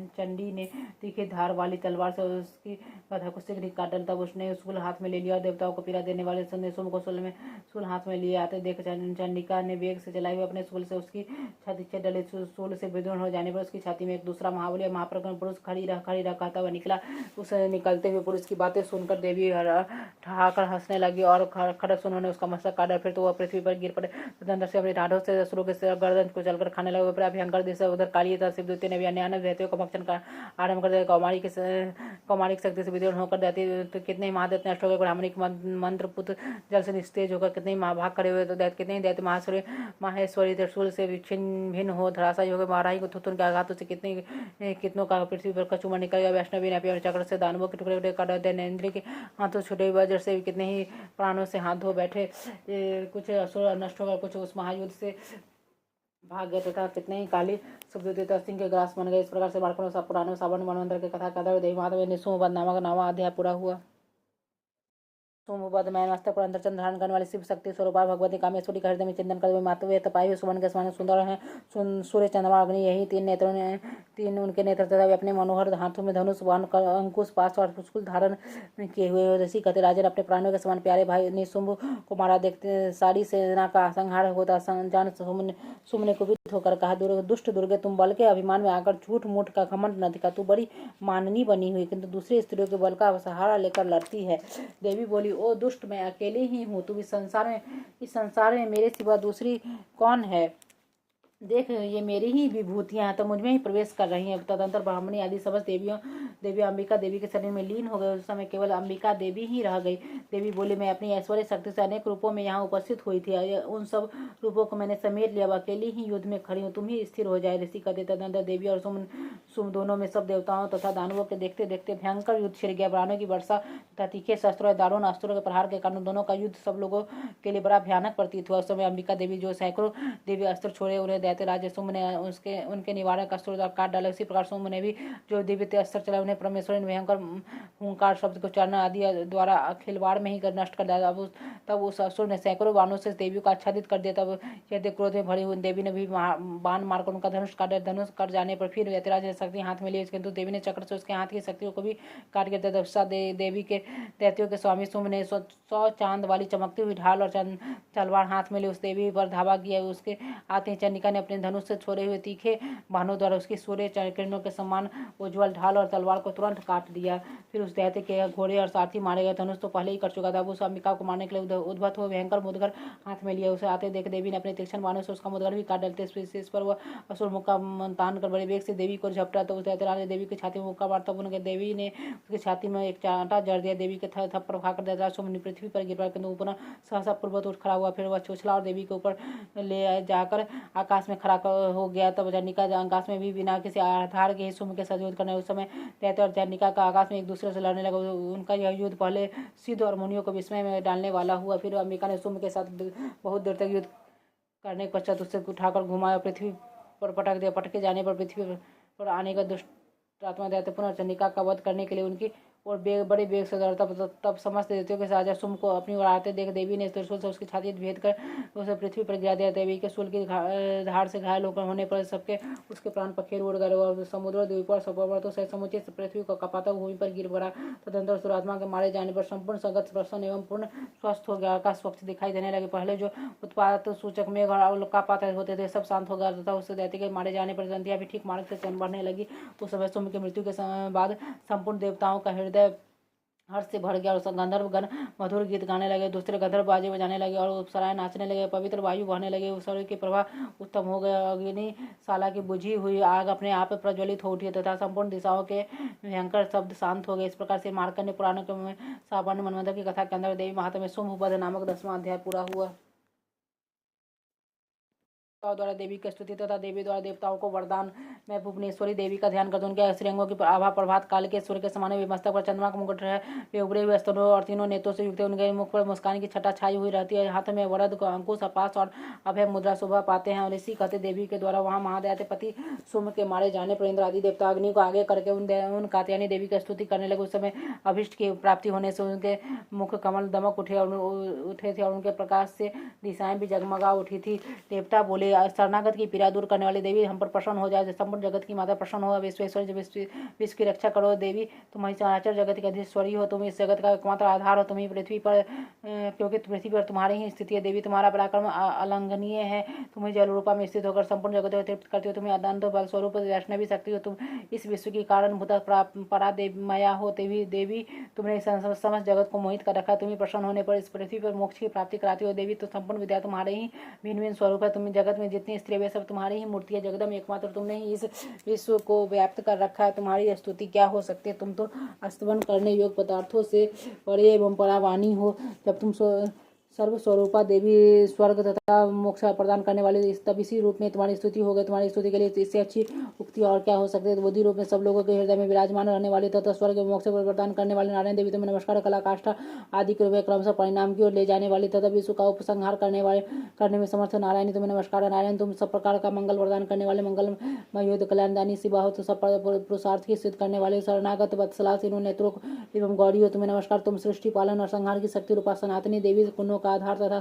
[SPEAKER 1] चंडी ने तीखी धार वाली तलवार से उसकी गधा को शीघ्र काट डाला। तब उसने शूल हाथ में ले लिया और देवताओं को पीड़ा देने वाले सुम्ब को शूल हाथ में लिए आते देख चंडिका ने वेग से चलाए हुए अपने शूल से उसकी छाती छेद डाले। शूल से विदूर्ण हो जाने पर उसकी छाती में एक दूसरा महाबली महापराक्रमी पुरुष खड़ी रह कहता हुआ निकला। उस निकलते हुए पुरुष की बातें सुनकर देवी ठहाकर हंसने लगी और खड़क से उन्होंने उसका मस्तक काटा। फिर तो वह पृथ्वी पर गिर पड़े। तदंतर से अपनी ढाढ़ों से असुरों के गर्दन को चलकर खाने लगे। बड़ा भयंकर दृश्य। उधर काली तथा शिवदूती ने भी अन्य दैत्यों का भक्षण का आरंभ कर दिया। कौमारिक शक्ति से विदीर्ण होकर दैत्य तो कितने ही महादैत्य नष्ट हो गए। ब्राह्मणिक मंत्र पुत्र जल से निस्तेज होकर कितने ही महाभाग खड़े हुए। तो कितने ही दैत्य माहेश्वरी त्रिशूल से छिन्न भिन्न हो धराशायी हो गए। महाराही को थुथुन के आघातों से कितनों का पृथ्वी पर कचूमर निकल गया। वैष्णवी ने चक्र से दानवों के टुकड़े काट दिए। इंद्र के हाथों छुटे हुए वज्र से कितने ही प्राणों से हाथ धो बैठे। कुछ असुर नष्ट हो गए, कुछ उस महायुद्ध से भाग गए तथा कितने ही काली सुब्रत सिंह के ग्रास बन गए। इस प्रकार से बालपन सब पुराने सावन मनवंतर के कथा कथा देवी माधव ने सुमबद नामक नवा अध्याय पूरा हुआ। सोमबद में मस्तक पर अंतरचंद्र धारण करने वाली शिव शक्ति स्वरूप भगवती कामेश्वरी का हृदय में चिंतन करते हुए मातु वे तपाई हुए सुमन के समान सुंदर है। सूर्य चंद्रमा अग्नि यही तीन उनके नेत्र तथा वे अपने मनोहर हाथों में धनुष बाण अंकुश पाश और पुष्कुल धारण किए हुए। ऋषि कहते राजन अपने प्राणों के समान प्यारे भाई ने शुंभ को मारा देखते सारी सेना का संहार होता जान शुंभ ने कुपित होकर कहा, दुष्ट दुर्गे, तुम बल के अभिमान में आकर झूठ मूठ का घमंड न दिखा। तू बड़ी माननी बनी हुई किंतु दूसरी स्त्रियों के बल का सहारा लेकर लड़ती है। देवी बोली, ओ दुष्ट, मैं अकेले ही हूँ। तुम इस संसार में मेरे सिवा दूसरी कौन है? देख, ये मेरी ही विभूतियां हैं तो मुझ में ही प्रवेश कर रही हैं। तदंतर ब्राह्मणी आदि समस्त देवी अंबिका देवी के शरीर में लीन हो गए। उस समय केवल अंबिका देवी ही रह गई। देवी बोली, मैं अपनी ऐश्वर्य शक्ति से अनेक रूपों में यहाँ उपस्थित हुई थी। उन सब रूपों को मैंने समेट लिया। अकेली ही युद्ध में खड़ी हूँ, तुम ही स्थिर हो जाए। ऋषि कहते तदंतर देवी और सुम दोनों में सब देवताओं तथा दानवों के देखते देखते भयंकर युद्ध छिड़ गया। प्राणों की वर्षा तथा तीखे शस्त्रों और दारुण अस्त्रों के प्रहार के कारण दोनों का युद्ध सब लोगों के लिए बड़ा भयानक प्रतीत हुआ। उस समय अंबिका देवी जो सैकड़ों देवी अस्त्र छोड़े उन्हें दैत्य राज शुंभ ने उनके निवारक अस्त्रों काट डाला। इसी प्रकार शुंभ ने भी जो दिव्य अस्त्र चला उन्हें परमेश्वर ने भयंकर हुंकार शब्द को चरण आदि द्वारा खिलवाड़ में ही नष्ट कर दिया। तब उस असुर ने सैकड़ों बाणों से देवी को आच्छादित कर दिया। तब यदि क्रोध में भरी हुई देवी ने भी बाण मारकर उनका धनुष काट दिया। धनुष कट जाने पर फिर यतिराज ने शक्ति हाथ में ली, किंतु देवी ने चक्र से उसके हाथ की शक्तियों को भी काट दिया। तब देवी के दैत्यों के स्वामी शुंभ ने 100 चांद वाली चमकती हुई ढाल और तलवार हाथ में ली उस देवी पर धावा किया। उसके आते ही चंडिका ने अपने धनुष से छोड़े हुए तीखे बाणों द्वारा उसकी सूर्य किरणों के समान उज्ज्वल ढाल और तलवार को तुरंत काट दिया। फिर उस दैत्य के घोड़े और सारथी मारे गए। धनुष तो पहले ही कर चुका था। उस अंबिका को मारने के लिए उद्भत हुए भयंकर मुदगर हाथ में लिया। उसे आते देख देवी ने अपने तीक्ष्ण बाणों से उसका मुदगर भी काट डालते। इस पर वह असुर मुक्का तान कर बड़े वेग से देवी को झपटा। तो उस दैत्यराज ने देवी की छाती में मुक्का मारता उनके देवी ने उसकी छाती में एक चांटा जड़ दिया। देवी के थप्पड़ खाकर दैत्यराज शुंभ पृथ्वी पर गिर पड़ा, किंतु पुनः सहसा पूर्ववत उठ खड़ा हुआ। फिर वह चोचला और देवी के ऊपर ले जाकर आकाश में खड़ा हो गया। तब चंडिका आकाश में भी बिना किसी आधार के शुंभ के साथ युद्ध करने। उस समय दैत्य और चंडिका का आकाश में एक दूसरे से लड़ने लगा। उनका यह युद्ध पहले सिद्ध और मुनियों को विस्मय में डालने वाला हुआ। फिर अंबिका ने शुंभ के साथ बहुत देर तक युद्ध करने के पश्चात उससे उठाकर घुमाया, पृथ्वी पर पटक दिया। पटके जाने पर पृथ्वी पर आने का दुष्ट आत्मा दैत्य पुनः चंडिका का वध करने के लिए उनकी और बड़े बेग से दौड़ा। तब समस्त दैत्यों के साथ शुंभ को अपनी ओर आते देख देवी ने त्रिशूल से उसकी छाती भेद कर उसे पृथ्वी पर गिरा दिया। देवी के शूल की धार से घायल होकर होने पर सबके उसके प्राण पखेर उड़ गए और समुद्र द्वीपों और पर्वतों से समुचित पृथ्वी को कपाता भूमि पर गिर पड़ा। तदंतर सुरात्मा के मारे जाने पर संपूर्ण संगत प्रसन्न एवं पूर्ण स्वस्थ हो गया। आकाश स्वच्छ दिखाई देने लगे। पहले जो उत्पात सूचक मेघ और उल्कापात होते थे सब शांत हो गया तथा उस दैत्य के मारे जाने पर दंतिया भी ठीक मार्ग से चल बढ़ने लगी। उस समय शुंभ की मृत्यु के बाद संपूर्ण देवताओं का हृदय हर्ष से भर गया और गंधर्व गण मधुर गीत गाने लगे, दूसरे गंधर्व बाजे बजाने लगे और अप्सराएं नाचने लगे, पवित्र वायु बहने लगे, सूर्य की प्रभा उत्तम हो गया, अग्निशाला की बुझी हुई आग अपने आप प्रज्वलित हो उठी तथा संपूर्ण दिशाओं के भयंकर शब्द शांत हो गए। इस प्रकार से मार्कंडेय पुराणों के सामान्य मनमंथन की कथा के अंदर देवी महात्म्य शुंभपद नामक 10वां अध्याय पूरा हुआ। द्वारा देवी की स्तुति तथा देवी द्वारा देवताओं को वरदान। मैं भुवनेश्वरी देवी का ध्यान करता हूँ। उनके श्रृंगों की आभा प्रभात काल के सूर्य के समान वे मस्तक पर चंद्रमा का मुकुट है। वे उभरे हुए स्तनों और तीनों नेत्रों से युक्त। उनके मुख पर मुस्कान की छटा छाई हुई रहती है। हाथ में वरद अंकुश अपास और अभय मुद्रा शोभा पाते हैं। और इसी कहते देवी के द्वारा वहाँ महादैत्यपति शुंभ के मारे जाने पर इंद्र आदि देवता अग्नि को आगे करके उन कात्यायनी देवी की स्तुति करने लगे। उस समय अभिष्ट की प्राप्ति होने से उनके मुख कमल दमक उठे थे और उनके प्रकाश से दिशाएं भी जगमगा उठी थी। देवता बोले, शरणागत की पीड़ा दूर करने वाली देवी, हम पर प्रसन्न हो जाए। संपूर्ण जगत की माता प्रसन्न हो। विश्वेश्वरी विश्व की रक्षा करो देवी, तुम ही चराचर जगत की अधीश्वरी हो। तुम इस जगत का एकमात्र आधार हो। तुम ही पृथ्वी पर क्योंकि पृथ्वी पर तुम्हारी ही स्थिति है देवी। तुम्हारा पराक्रम अलंघनीय है। तुम ही जल रूपा में स्थित होकर संपूर्ण जगत को तृप्त करती हो। तुम्हें अनंत बल स्वरूप वैष्णवी शक्ति हो। तुम इस विश्व की कारण भूत परा माया हो देवी। तुमने समस्त जगत को मोहित कर रखा। तुम्हें प्रसन्न होने पर इस पृथ्वी पर मोक्ष की प्राप्ति कराती हो देवी। तो संपूर्ण विद्या तुम्हारे ही भिन्न भिन्न स्वरूप है। तुम जगत में जितनी स्त्री वे सब तुम्हारी ही मूर्ति है। जगदम एकमात्र तुमने ही इस विश्व को व्याप्त कर रखा है। तुम्हारी स्तुति क्या हो सकती है। तुम तो स्तवन करने योग्य पदार्थों से परे एवं परावाणी हो। जब तुम सर्वस्वरूपा देवी स्वर्ग तथा मोक्ष प्रदान करने वाली तब इसी रूप में तुम्हारी स्तुति हो गई। तुम्हारी स्तुति के लिए इससे अच्छी उक्ति और क्या हो सकती है। बुद्धि रूप में सब लोगों के हृदय में विराजमान रहने वाले तथा स्वर्ग एवं मोक्ष प्रदान करने वाले नारायण देवी तुम्हें नमस्कार। कला काष्ठा आदि के क्रमशः परिणाम की ओर ले जाने वाली तथा विश्व का उपसंहार करने में समर्थ नारायण तुम्हें नमस्कार। नारायण तुम सब प्रकार का मंगल प्रदान करने वाले मंगलमय योद्ध कल्याणदानी शिवा हो। तो सब पुरुषार्थ की सिद्ध करने वाले शरणागत वत्सला सिनो नेत्रों एवं गौरी हो। तुम्हें नमस्कार। तुम सृष्टि पालन और संहार की शक्ति रूपा सनातनी देवी गुणों का आधार तथा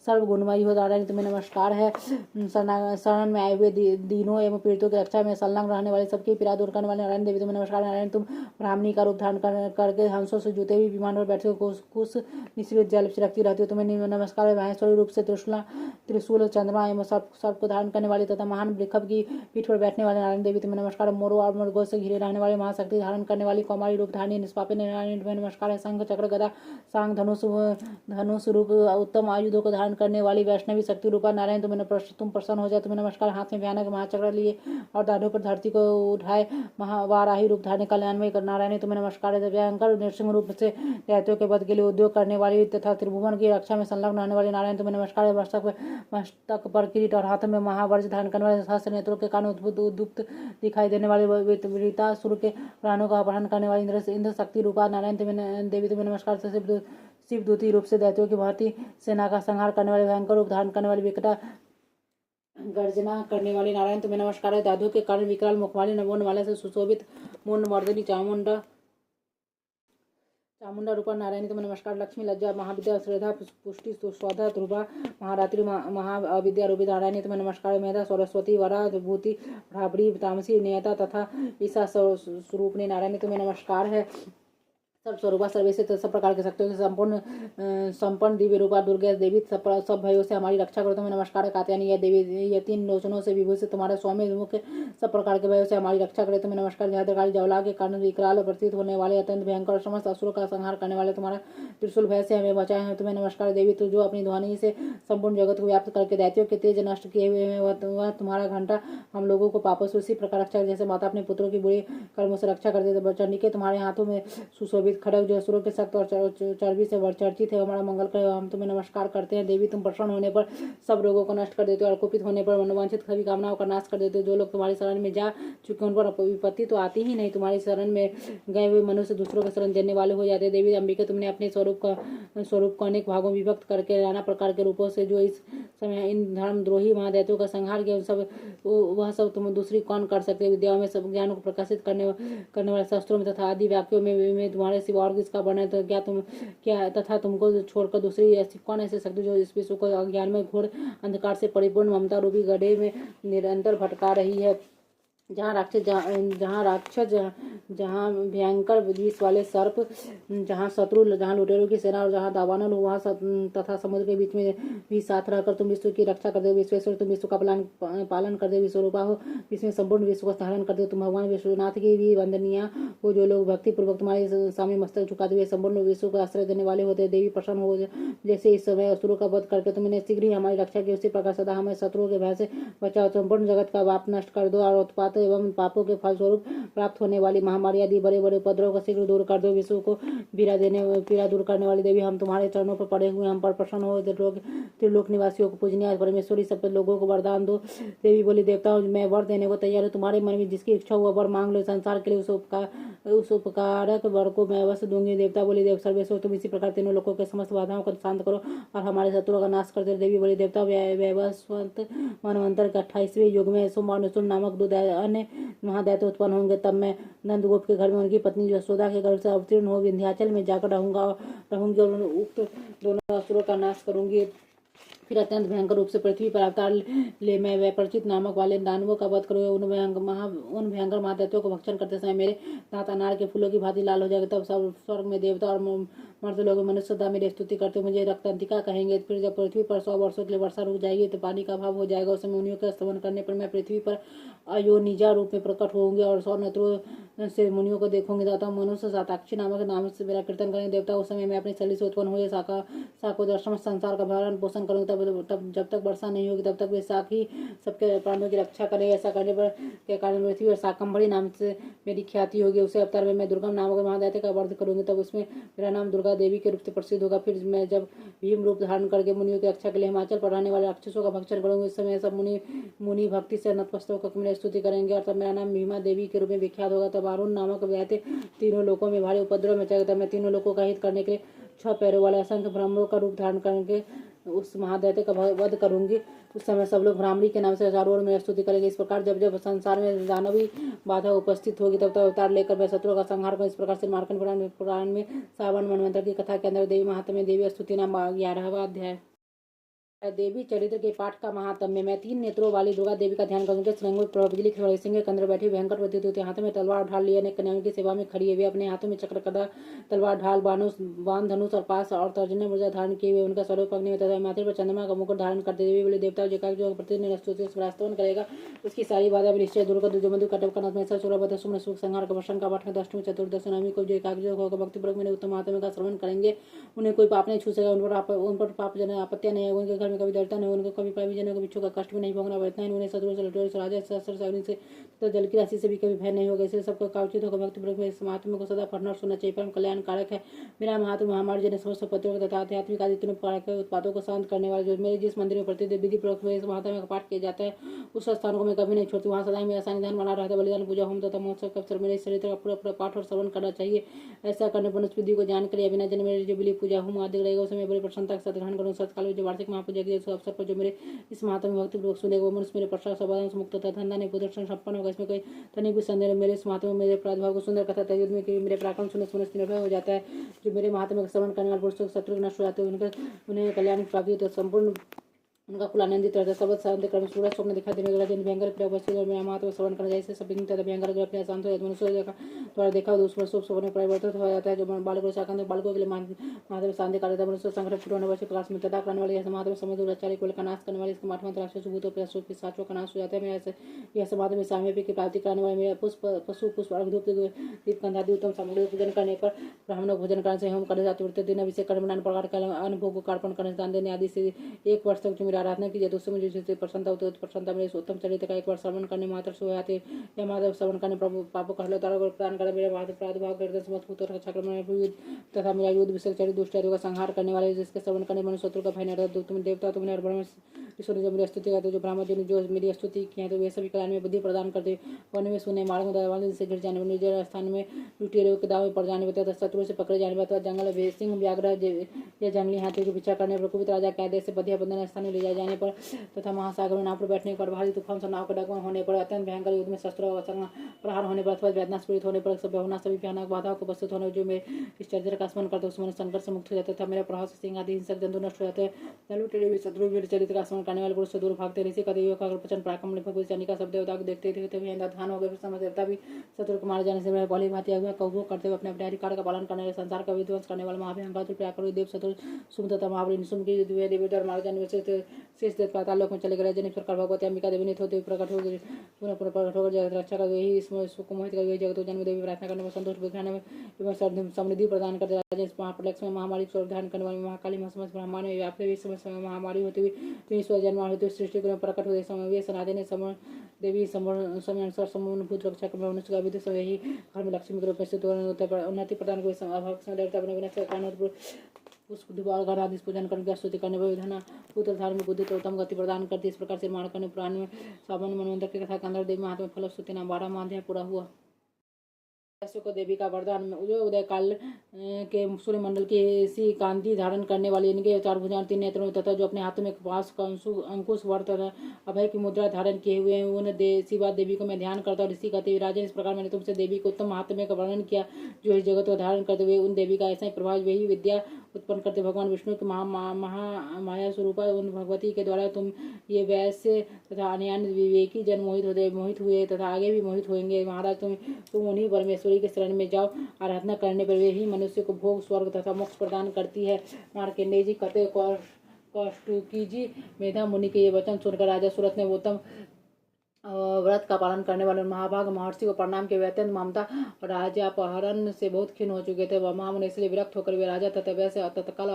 [SPEAKER 1] सर्व गुणमयी हो। नारायण तुम्हें नमस्कार है। शरण में आए हुए दीनों एवं पीड़ितों की रक्षा में संलग्न रहने वाले सबकी पीड़ा दूर करने वाले नारायण देवी तुम्हें नमस्कार। नारायण तुम ब्राह्मणी का रूप धारण करके हंसों से जुते हुए विमान पर बैठे हो। कुछ मिश्रित जल रखती रहती हो। तुम्हें नमस्कार है। महेश्वरी रूप से त्रिशूल चंद्रमा एवं सर्प को धारण करने वाली तथा महान वृषभ की पीठ पर बैठने वाले नारायण देवी तुम्हें नमस्कार। मोरों और मृगों से घिरे रहने वाले महाशक्ति धारण करने वाली कौमारी रूप धारणी निष्पापित नारायण तुम्हें नमस्कार है। शंख चक्र गदा सांग धनुष रूप उत्तम आयुधों को धारण करने वाली वैष्णवी शक्ति रूपा नारायण तुम प्रसन्न हो जाए। तुम्हें नमस्कार। हाथ में भयानक महाचक्र लिए और दाढ़ों पर धरती को उठाए महावाराही रूप धारण कल्याणमय नारायण तुम्हें नमस्कार है। भयंकर नृसिंह रूप से दैत्यों के वध के लिए उद्योग करने वाली तथा त्रिभुवन की रक्षा में संलग्न रहने वाले नारायण तुम्हें नमस्कार है। मस्तक पर किरीट और हाथ में महावर्ज धारण करने वाले सहस्त्र नेत्रों के कारण उद्युक्त दिखाई देने वाले वृतासुर के प्राणों का अपहरण करने वाली इंद्र शक्ति रूपा नारायण देवी तुम्हें नमस्कार। शिवदूती रूप से दैत्यों की भांति सेना का संहार करने वाले भयंकर रूप धारण करने वाली विकटा गर्जना करने वाले नारायण तुम्हें नमस्कार है। दादू के कारण विकराल मुख वाले नवोन वाले से सुशोभित मुंड मर्दनी चामुंडा रूपा नारायणी तुम्हें नमस्कार। लक्ष्मी लज्जा महाविद्या श्रद्धा पुष्टि स्वधा ध्रुवा महारात्रि महाविद्या रूपी नारायणी तुम्हें नमस्कार। मेधा सरस्वती वरा विभूति भ्राबरी तामसी नियता तथा ईसा स्वरूप ने नारायणी तुम्हें नमस्कार है। सब स्वरूपा सर्वेश सब प्रकार के शक्तियों से संपन्न दिव्य रूपा दुर्गा देवी सब भयों से हमारी रक्षा करो तुम्हें नमस्कार। कात्यायनी यह देवी ये 3 लोचनों से विभूषित तुम्हारे स्वामी मुख सब प्रकार के भयों से हमारी रक्षा करे तुम्हें नमस्कार। जहदकाली जवला के कारण विकराल प्रतीत होने वाले अत्यंत भयंकर समस्त असुरों का संहार करने वाले तुम्हारा त्रिशूल भय से हमें बचाए हैं तुम्हें नमस्कार। देवी तो जो अपनी ध्वनि से संपूर्ण जगत को व्याप्त करके दैत्यों के तेज नष्ट किए हुए हैं वह तुम्हारा घंटा हम लोगों को पापों से उसी प्रकार रक्षा जैसे माता अपने पुत्रों की बुरी कर्मों से रक्षा करते थे। चंडिके तुम्हारे हाथों में सुशोभित खड़ग जो असुरों के सख्त और चर्बी से चर्चित है हमारा मंगल करे। हम तुम्हें नमस्कार करते हैं देवी। तुम प्रसन्न होने पर सब रोगों को नष्ट कर देते हो और कुपित होने पर मनोवांछित सभी कामनाओं का नाश कर देते हो। जो लोग तुम्हारी शरण में जा चुके उन पर विपत्ति तो आती ही नहीं। तुम्हारी शरण में गए हुए मनुष्य दूसरों के शरण देने वाले हो जाते। देवी अंबिका तुमने अपने स्वरूप को अनेक भागों में विभक्त करके नाना प्रकार के रूपों से जो इस समय इन धर्मद्रोही महादैत्यों का संहार किया वह सब तुम दूसरी कौन कर सकते। विद्याओं में सब ज्ञान को प्रकाशित करने वाले शास्त्रों में तथा आदि वाक्यों में तुम्हारे सिवा और किसका वर्णन है। तो क्या तथा तुमको छोड़कर दूसरी ऐसी कौन ऐसी शक्ति जो इस विश्व को अज्ञान में घोर अंधकार से परिपूर्ण ममता रूपी गड्ढे में निरंतर भटका रही है। जहाँ भयंकर विष वाले सर्प, जहाँ शत्रु, जहाँ लुटेरों की सेना और जहाँ दावानल हो, वहाँ तथा समुद्र के बीच में भी साथ रहकर तुम विश्व की रक्षा कर दे। विश्वेश्वर, तुम विश्व का पालन कर दे। विश्वरूपा हो, विश्व में संपूर्ण विश्व का धारण कर दे। तुम भगवान विश्वनाथ की भी वंदनीय हो। जो लोग भक्ति पूर्वक तुम्हारे सामने मस्तक झुकाते हुए संपूर्ण विश्व को आश्रय देने वाले होते। देवी प्रसन्न हो, जैसे इस समय असुरों का वध करके तुमने शीघ्र ही हमारी रक्षा की, उसी प्रकार सदा हमें शत्रुओं के भय से बचाओ। संपूर्ण जगत का पाप नष्ट कर दो और उत्पात एवं पापों के फलस्वरूप प्राप्त होने वाली महामारी आदि बड़े बड़े उपद्रव को शीघ्र दूर कर दो। विश्व को पीड़ा दूर करने वाली देवी, हम तुम्हारे चरणों पर पड़े हुए, हम पर प्रसन्न हो। त्रिलोक निवासियों को पूजनीय परमेश्वरी सब लोगों को वरदान दो। देवी बोली, देवताओं, मैं वर देने को तैयार हूँ। तुम्हारे मन में जिसकी इच्छा हो वर मांग लो। संसार के लिए उस उपकारक वर को मैं अवश्य दूंगी। देवता बोली, देव सर्वेश्वर, तुम इसी प्रकार तीनों लोगों के समस्त बाधाओं को शांत करो और हमारे शत्रुओं का नाश कर दो। देवी बोली, देवता, वैवस्वत मनवंतर के 28वें युग में सोमानुसुर नामक दो अन्य महादैत्य उत्पन्न होंगे। तब मैं नंदगोप के घर में उनकी पत्नी यशोदा के घर से अवतीर्ण हो विंध्याचल में जाकर रहूंगी और उक्त दोनों असुरों का नाश करूंगी। फिर अत्यंत भयंकर रूप से पृथ्वी पर अवतार ले मैं वैपरिचित नामक वाले दानवों का वध करूंगा। उन भयंकर महादैत्यों को भक्षण करते समय मेरे दांत अनार के फूलों की भांति लाल हो जाएगा। तब सब स्वर्ग में देवता और मर्द लोग मनुष्य सदा मेरी स्तुति करते मुझे रक्तंतिका कहेंगे। फिर जब पृथ्वी पर 100 वर्षों के लिए वर्षा रुक जाएगी तो पानी का अभाव हो जाएगा। उस समय मुनियों का स्तमन करने पर मैं पृथ्वी पर अयोनिजा रूप में प्रकट होंगे और 100 नेत्रों से मुनियों को देखूंगी तथा मनुष्य साताक्षी नामक नाम से मेरा कीर्तन करेंगे। देवता, उस समय मैं अपनी शरीर से उत्पन्न हुए साको दर्शन संसार का भरण पोषण करूंगी। तब जब तक वर्षा नहीं होगी तब तक वे साख ही सबके प्राणों की रक्षा करेंगे। ऐसा करने पर के कारण पृथ्वी और शाकंभरी नाम से मेरी ख्याति होगी। उसे अवतार में मैं दुर्गम नामक महादैत्य का वध करूंगी। तब उसमें मेरा नाम दुर्गा देवी के रूप से प्रसिद्ध होगा। फिर मैं जब भीम रूप धारण करके मुनियों की रक्षा के लिए हिमाचल पर रहने वाले राक्षसों का भक्षण करूंगी। इस समय सब मुनि भक्ति से नतमस्तक होकर मेरी स्तुति करेंगे और तब मेरा नाम भीमा देवी के रूप में विख्यात होगा। तब अरुण नामक दैत्य तीनों लोकों में भारी उपद्रव में जाएगा। तब मैं तीनों लोकों का हित करने के लिए 6 पैरों वाले असंख्य ब्रह्मों का रूप धारण करके उस महादैत्य का वध करूंगी। उस समय सब लोग भ्रामरी के नाम से चारों ओर मेरी स्तुति करेंगे। इस प्रकार जब जब संसार में दानवी बाधा उपस्थित होगी तब तब अवतार लेकर मैं शत्रुओं का संहार करूं। इस प्रकार से मार्कंड पुराण में सावन मनवंतर की कथा के अंदर देवी महात्म्य देवी स्तुति नाम 11वां अध्याय। देवी चरित्र के पाठ का महात्म्य। मैं 3 नेत्रों वाली दुर्गा देवी का ध्यान करूंगी। श्रृंग पर बिजली खिलौड़ी सिंह के अंदर बैठी भयंकर प्रतीत होती है। हाथों में तलवार ढाल लिए अनेक कन्याओं की सेवा में खड़ी है। वे अपने हाथों में चक्र गदा तलवार ढाल बाण धनुष और पास और तर्जनी मुर्जा धारण किए हुए उनका स्वरूप अग्नि में तथा माथे पर चंद्रमा का मुकुट धारण करते। देवी बोले, देवता जो प्रतिदिन स्तवन करेगा उसकी सारी बाधा निश्चय दूर कर दो। मधु कटक कनक सूर्य सुमन सुख संहार का वर्षण का पाठ में दशमी चतुर्दश नवमी को जो एकाग्र होकर भक्तिपूर्वक मेरे उत्तम महात्म्य का श्रवण करेंगे उन्हें कोई पाप नहीं छू सकेगा। उन पर पाप जन आपत्तियां नहीं है। उनके घर में कभी दर्ता नहीं, उनको कभी परिजनों को बिच्छू का कष्ट भी नहीं भोगना पड़ता है। उन्हें शत्रु से लुटेरों से राजा शस्त्र से अग्नि से तो जल की राशि से भी कभी भय नहीं होगा। इसलिए सबको काउचित होकर भक्तिपूर्वक में इस महात्म्य को सदा पढ़ना और सुनना चाहिए। परम कल्याण कारक है मेरा महात्म्य। हमारे जन समस्त पत्रों तथा आध्यात्मिक आदि तीनों प्रकार के उत्पादों को शांत करने वाले जो मेरे जिस मंदिर में प्रतिदिन विधि पूर्वक इस महात्म्य का पाठ किया जाता है उस स्थान को मैं कभी नहीं छोड़ती। वहाँ सदा ही मेरा सानिध्यान बना रहता है। बलिदान पूजा होम तथा महोत्सव के अवसर मेरे शरीर का पूरा पाठ और श्रवण करना चाहिए। ऐसा करने पर उस विधि को जानकर या बिना जन मेरे जो बलि पूजा होम आदि रहेगा उसे मैं बड़ी प्रसन्नता के साथ ग्रहण करूँ। सत्काल में जो वार्षिक महापूजा के अवसर पर जो मेरे इस महात्म्य भक्ति पूर्वक सुनेगा वो मनुष्य मेरे पश्चात सब से मुक्त तथा धंधा नहीं पुदर्शन संपन्न होगा। इसमें कोई तनिक भी संदेह नहीं। मेरे इस महात्म्य में मेरे प्रादुर्भाव को सुंदर कथा तजुद में कि मेरे पराक्रम सुनने से मनुष्य निर्भय हो जाता है। जो मेरे महात्म्य का श्रवण करने वाले पुरुषों शत्रु नष्ट हो जाते हैं उन्हें कल्याण की प्राप्ति होती है। संपूर्ण उनका कुल आनंदित रहता है। सबद शांति क्रम सूरज स्वप्न दिखाई देने वाला दिन भयंकर क्रिया उपस्थित और महात्मा श्रवण करना जैसे सब तथा भयंकर क्रिया शांत हो जाता है। मनुष्य द्वारा देखा दूसरे शुभ स्वप्न परिवर्तित हो जाता है। जो बालकों शाखा बालकों के लिए महात्मा शांति कर देता है। मनुष्य संग्रह फुटने वाले प्रकाश में तदा करने वाले महात्मा समुद्र आचार्य कुल का नाश करने वाले इसके माठमंत्र राक्षस भूतों पिशाचों का नाश हो जाता है। मैं ऐसे यह समाधि में साम्य की प्राप्ति कराने वाले मेरा पशु पुष्प दीप कंधादि उत्तम सामग्री पूजन करने पर ब्राह्मणों भोजन करने से होम करने जाते दिन अभिषेक करने नाना प्रकार का अनुभोग को अर्पण करने दान देने आदि से 1 वर्ष तक जो मेरी आराधना की जाती है मुझे जिससे प्रसन्नता होती है। प्रसन्नता मेरे उत्तम चरित्र का 1 बार श्रवण करने मात्र से हो जाते या माधव श्रवण करने पापों का प्रदान कर मेरे प्रादुर्भाव कर तथा मेरा युद्ध विषय चरित्र दुष्ट का संहार करने वाले जिसके श्रवण करने मनुष्य शत्रु का भय नहीं रहता। तुम देवता तुमने ईश्वर ने जो मेरी स्तुति करते जो ब्राह्मण जी ने जो मेरी स्तुति की है तो वे सभी कल्याण में बुद्धि प्रदान करते वन में सुने मार्ग में से गिर जाने निर्जल स्थान में लुटेरों के दाव में पड़ जाने पर शत्रु से पकड़े जाने पर जंगल सिंह व्याघ्र या जंगली हाथी को पीछा करने पर कुपित राजा के आदेश से बधिया बंधन स्थान में ले जाए जाने पर तथा महासागर में नाव पर बैठने पर, भारी तूफान से नाव का डगमग होने पर, अत्यंत भयंकर युद्ध में शस्त्रों का प्रहार होने पर अथवा वेदना से पीड़ित होने पर, सब होना सभी भयानक बाधाओं को उपस्थित होने जो मैं इस चरित्र का स्मरण करता हूँ, उस मन संकट से मुक्त हो जाता था। मेरा प्रभाव से सिंह आदि हिंसक जंतु नष्ट हो जाते हैं। तलु टेढ़े हुए शत्रु वीर चरित्र का स्मरण करने वाले पुरुष से दूर भागते। ऋषि का देवियों का प्रचंड पराक्रम भगवती चंडी का सब देवता को देखते थे तभी ध्यान हो गए। समय देवता भी शत्रु को मारे जाने से भली भांति उपभोग करते हुए अपने अपने अधिकार का पालन करने वाले, संसार का विध्वंस करने वाले महाभयंकर प्रयाकर देव शत्रु सुम तथा महाबली निशुम की देवी द्वारा मारे जाने से शेष देव पाताल लोक में चले गए। जनिक प्रकार भगवती अंबिका देवी ने होते प्रकट हो गए, पुनः प्रकट होकर जगत रक्षा कर यही इसमें सुख मोहित कर गई। जगत जन्म देवी प्रार्थना करने में संतोष दिखाने में एवं समृद्धि प्रदान करते राजेश महाप्रलक्ष्मी महामारी स्वरूप धारण करने वाली महाकाली समस्त ब्रह्मांड में व्याप्त हुई समय महामारी होती हुई ईश्वर जन्म होते हुए सृष्टि को प्रकट हुए समय वे सनातन समर देवी समय अनुसार समूह भूत रक्षा कर मनुष्य का विधि समय ही घर में लक्ष्मी के रूप में स्थित उन्नति प्रदान को देवता अपने विनाश के कारण पुष्प दुबार घर आदि पूजन करके स्तुति करने पर विधान पुत्र धार्मिक बुद्धि तो उत्तम गति प्रदान करती। इस प्रकार से निर्माण करने पुराण में सामान्य मनवंतर की कथा के अंदर देवी महात्मा फलश्रुति नाम 12वां अध्याय पूरा हुआ। को देवी का वरदान में उदय काल के सूर्यमंडल की सी कांति धारण करने वाली, इनके 4 भुजाएं 3 नेत्रों तथा जो अपने हाथों में पास अंकुश वर तथा अभय की मुद्रा धारण किए हुए हैं उन शिवा देवी को मैं ध्यान करता हूँ। ऋषि कहते राजन, इस प्रकार मैंने तुमसे देवी को उत्तम महात्म्य का वर्णन किया जो इस जगत को धारण करते हुए उन देवी का ऐसा ही प्रभाव वही विद्या उत्पन्न करते भगवान विष्णु की माया स्वरूप उन भगवती के द्वारा तुम ये वैश्य तथा अन्य विवेकी जन मोहित हुए तथा आगे भी मोहित होंगे। महाराज तुम उन्हीं परमेश्वरी के शरण में जाओ। आराधना करने पर वे ही मनुष्य को भोग स्वर्ग तथा मोक्ष प्रदान करती है। मार्कंडेय जी कहते कौष्टुकी जी मेधा मुनि के ये वचन सुनकर राजा सूरत ने उत्तम व्रत का पालन करने वाले महाभाग महर्षि को प्रणाम के अत्यंत ममता और राजा अपहरण से बहुत खिन्न हो चुके थे। वह महामुनि इसलिए विरक्त होकर वे राजा तथा वैसे तत्काल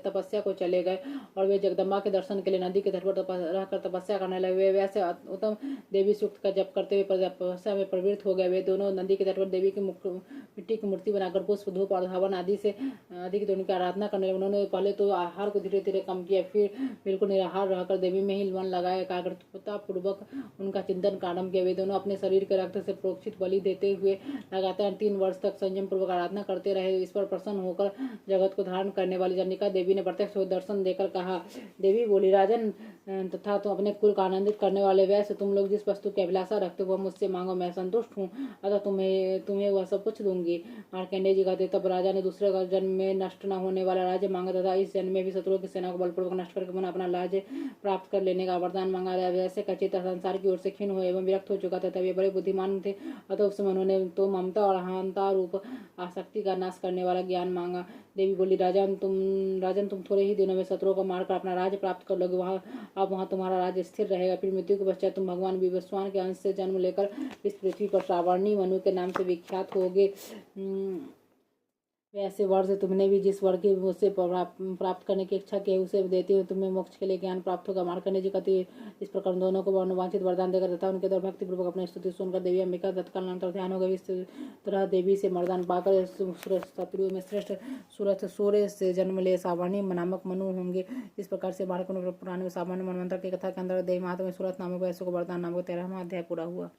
[SPEAKER 1] तपस्या को चले गए और वे जगदम्बा के दर्शन के लिए नदी के तट पर रहकर तपस्या करने लगे। वे वैसे उत्तम देवी सूक्त का जप करते हुए तपस्या में प्रवृत्त हो गए। वे दोनों नदी के तट पर देवी की मिट्टी की मूर्ति बनाकर पुष्प धूप और हवन आदि की दोनों की आराधना करने लगे। उन्होंने पहले तो आहार को धीरे धीरे कम किया, फिर बिल्कुल निराहार रहकर देवी में ही मन लगाया। एकाग्रता पूर्वक उनका चिंतन का आरंभ किया। वे दोनों अपने शरीर के रक्त से प्रोक्षित बलि देते हुए लगातार 3 वर्ष तक संयम पूर्वक आराधना करते रहे। इस पर प्रसन्न होकर जगत को धारण करने वाली चंडिका देवी ने प्रत्यक्ष दर्शन देकर कहा, देवी बोली, राजन तथा तुम अपने कुल का आनंदित करने वाले वैसे तुम लोग जिस वस्तु की अभिलाषा रखते हो वह मुझसे मांगो, मैं संतुष्ट हूँ, अतः तुम्हें वह सब कुछ दूंगी। मार्कंडेय जी कहते तब राजा ने दूसरे जन्म में नष्ट न होने वाला राज्य मांगा तथा इस जन्म में भी शत्रुओं की सेना को बलपूर्वक नष्ट करके पुनः अपना राज्य प्राप्त कर लेने का वरदान मांगा। वैसे का चित्त संसार की ओर से खिन्न हुए एवं विरक्त हो चुका था। तभी बड़े बुद्धिमान थे, अतः उस समय उन्होंने तो ममता और अहंता रूप आसक्ति का नाश करने वाला ज्ञान मांगा। देवी बोली, राजन तुम थोड़े ही दिनों में शत्रुओं को मारकर अपना राज्य प्राप्त कर लोगे। वहाँ तुम्हारा राज्य स्थिर रहेगा। फिर मृत्यु के पश्चात तुम भगवान विवस्वान के अंश से जन्म लेकर इस पृथ्वी पर श्रावणी मनु के नाम से विख्यात होगे। वैसे वर से तुमने भी जिस वर की मुझसे प्राप्त करने की इच्छा की है उसे देती हूँ, तुम्हें मोक्ष के लिए ज्ञान प्राप्त होगा। मार्कंडेय जी कहते इस प्रकार दोनों को अनुवांछित वरदान देकर तथा उनके द्वारा भक्ति पूर्वक अपनी स्तुति सुनकर देवी अंबिका तत्काल अंतर ध्यान हो गई। इस तरह देवी से वरदान पाकर शत्रुओं में श्रेष्ठ सूर्य से जन्म ले सावर्णी नामक मनु होंगे। इस प्रकार से भारत पुराण में सामान्य मनवंतर की कथा के अंदर देवी माता में सूरत नामक वैश्य को वरदान नामक 13वां अध्याय पूरा हुआ।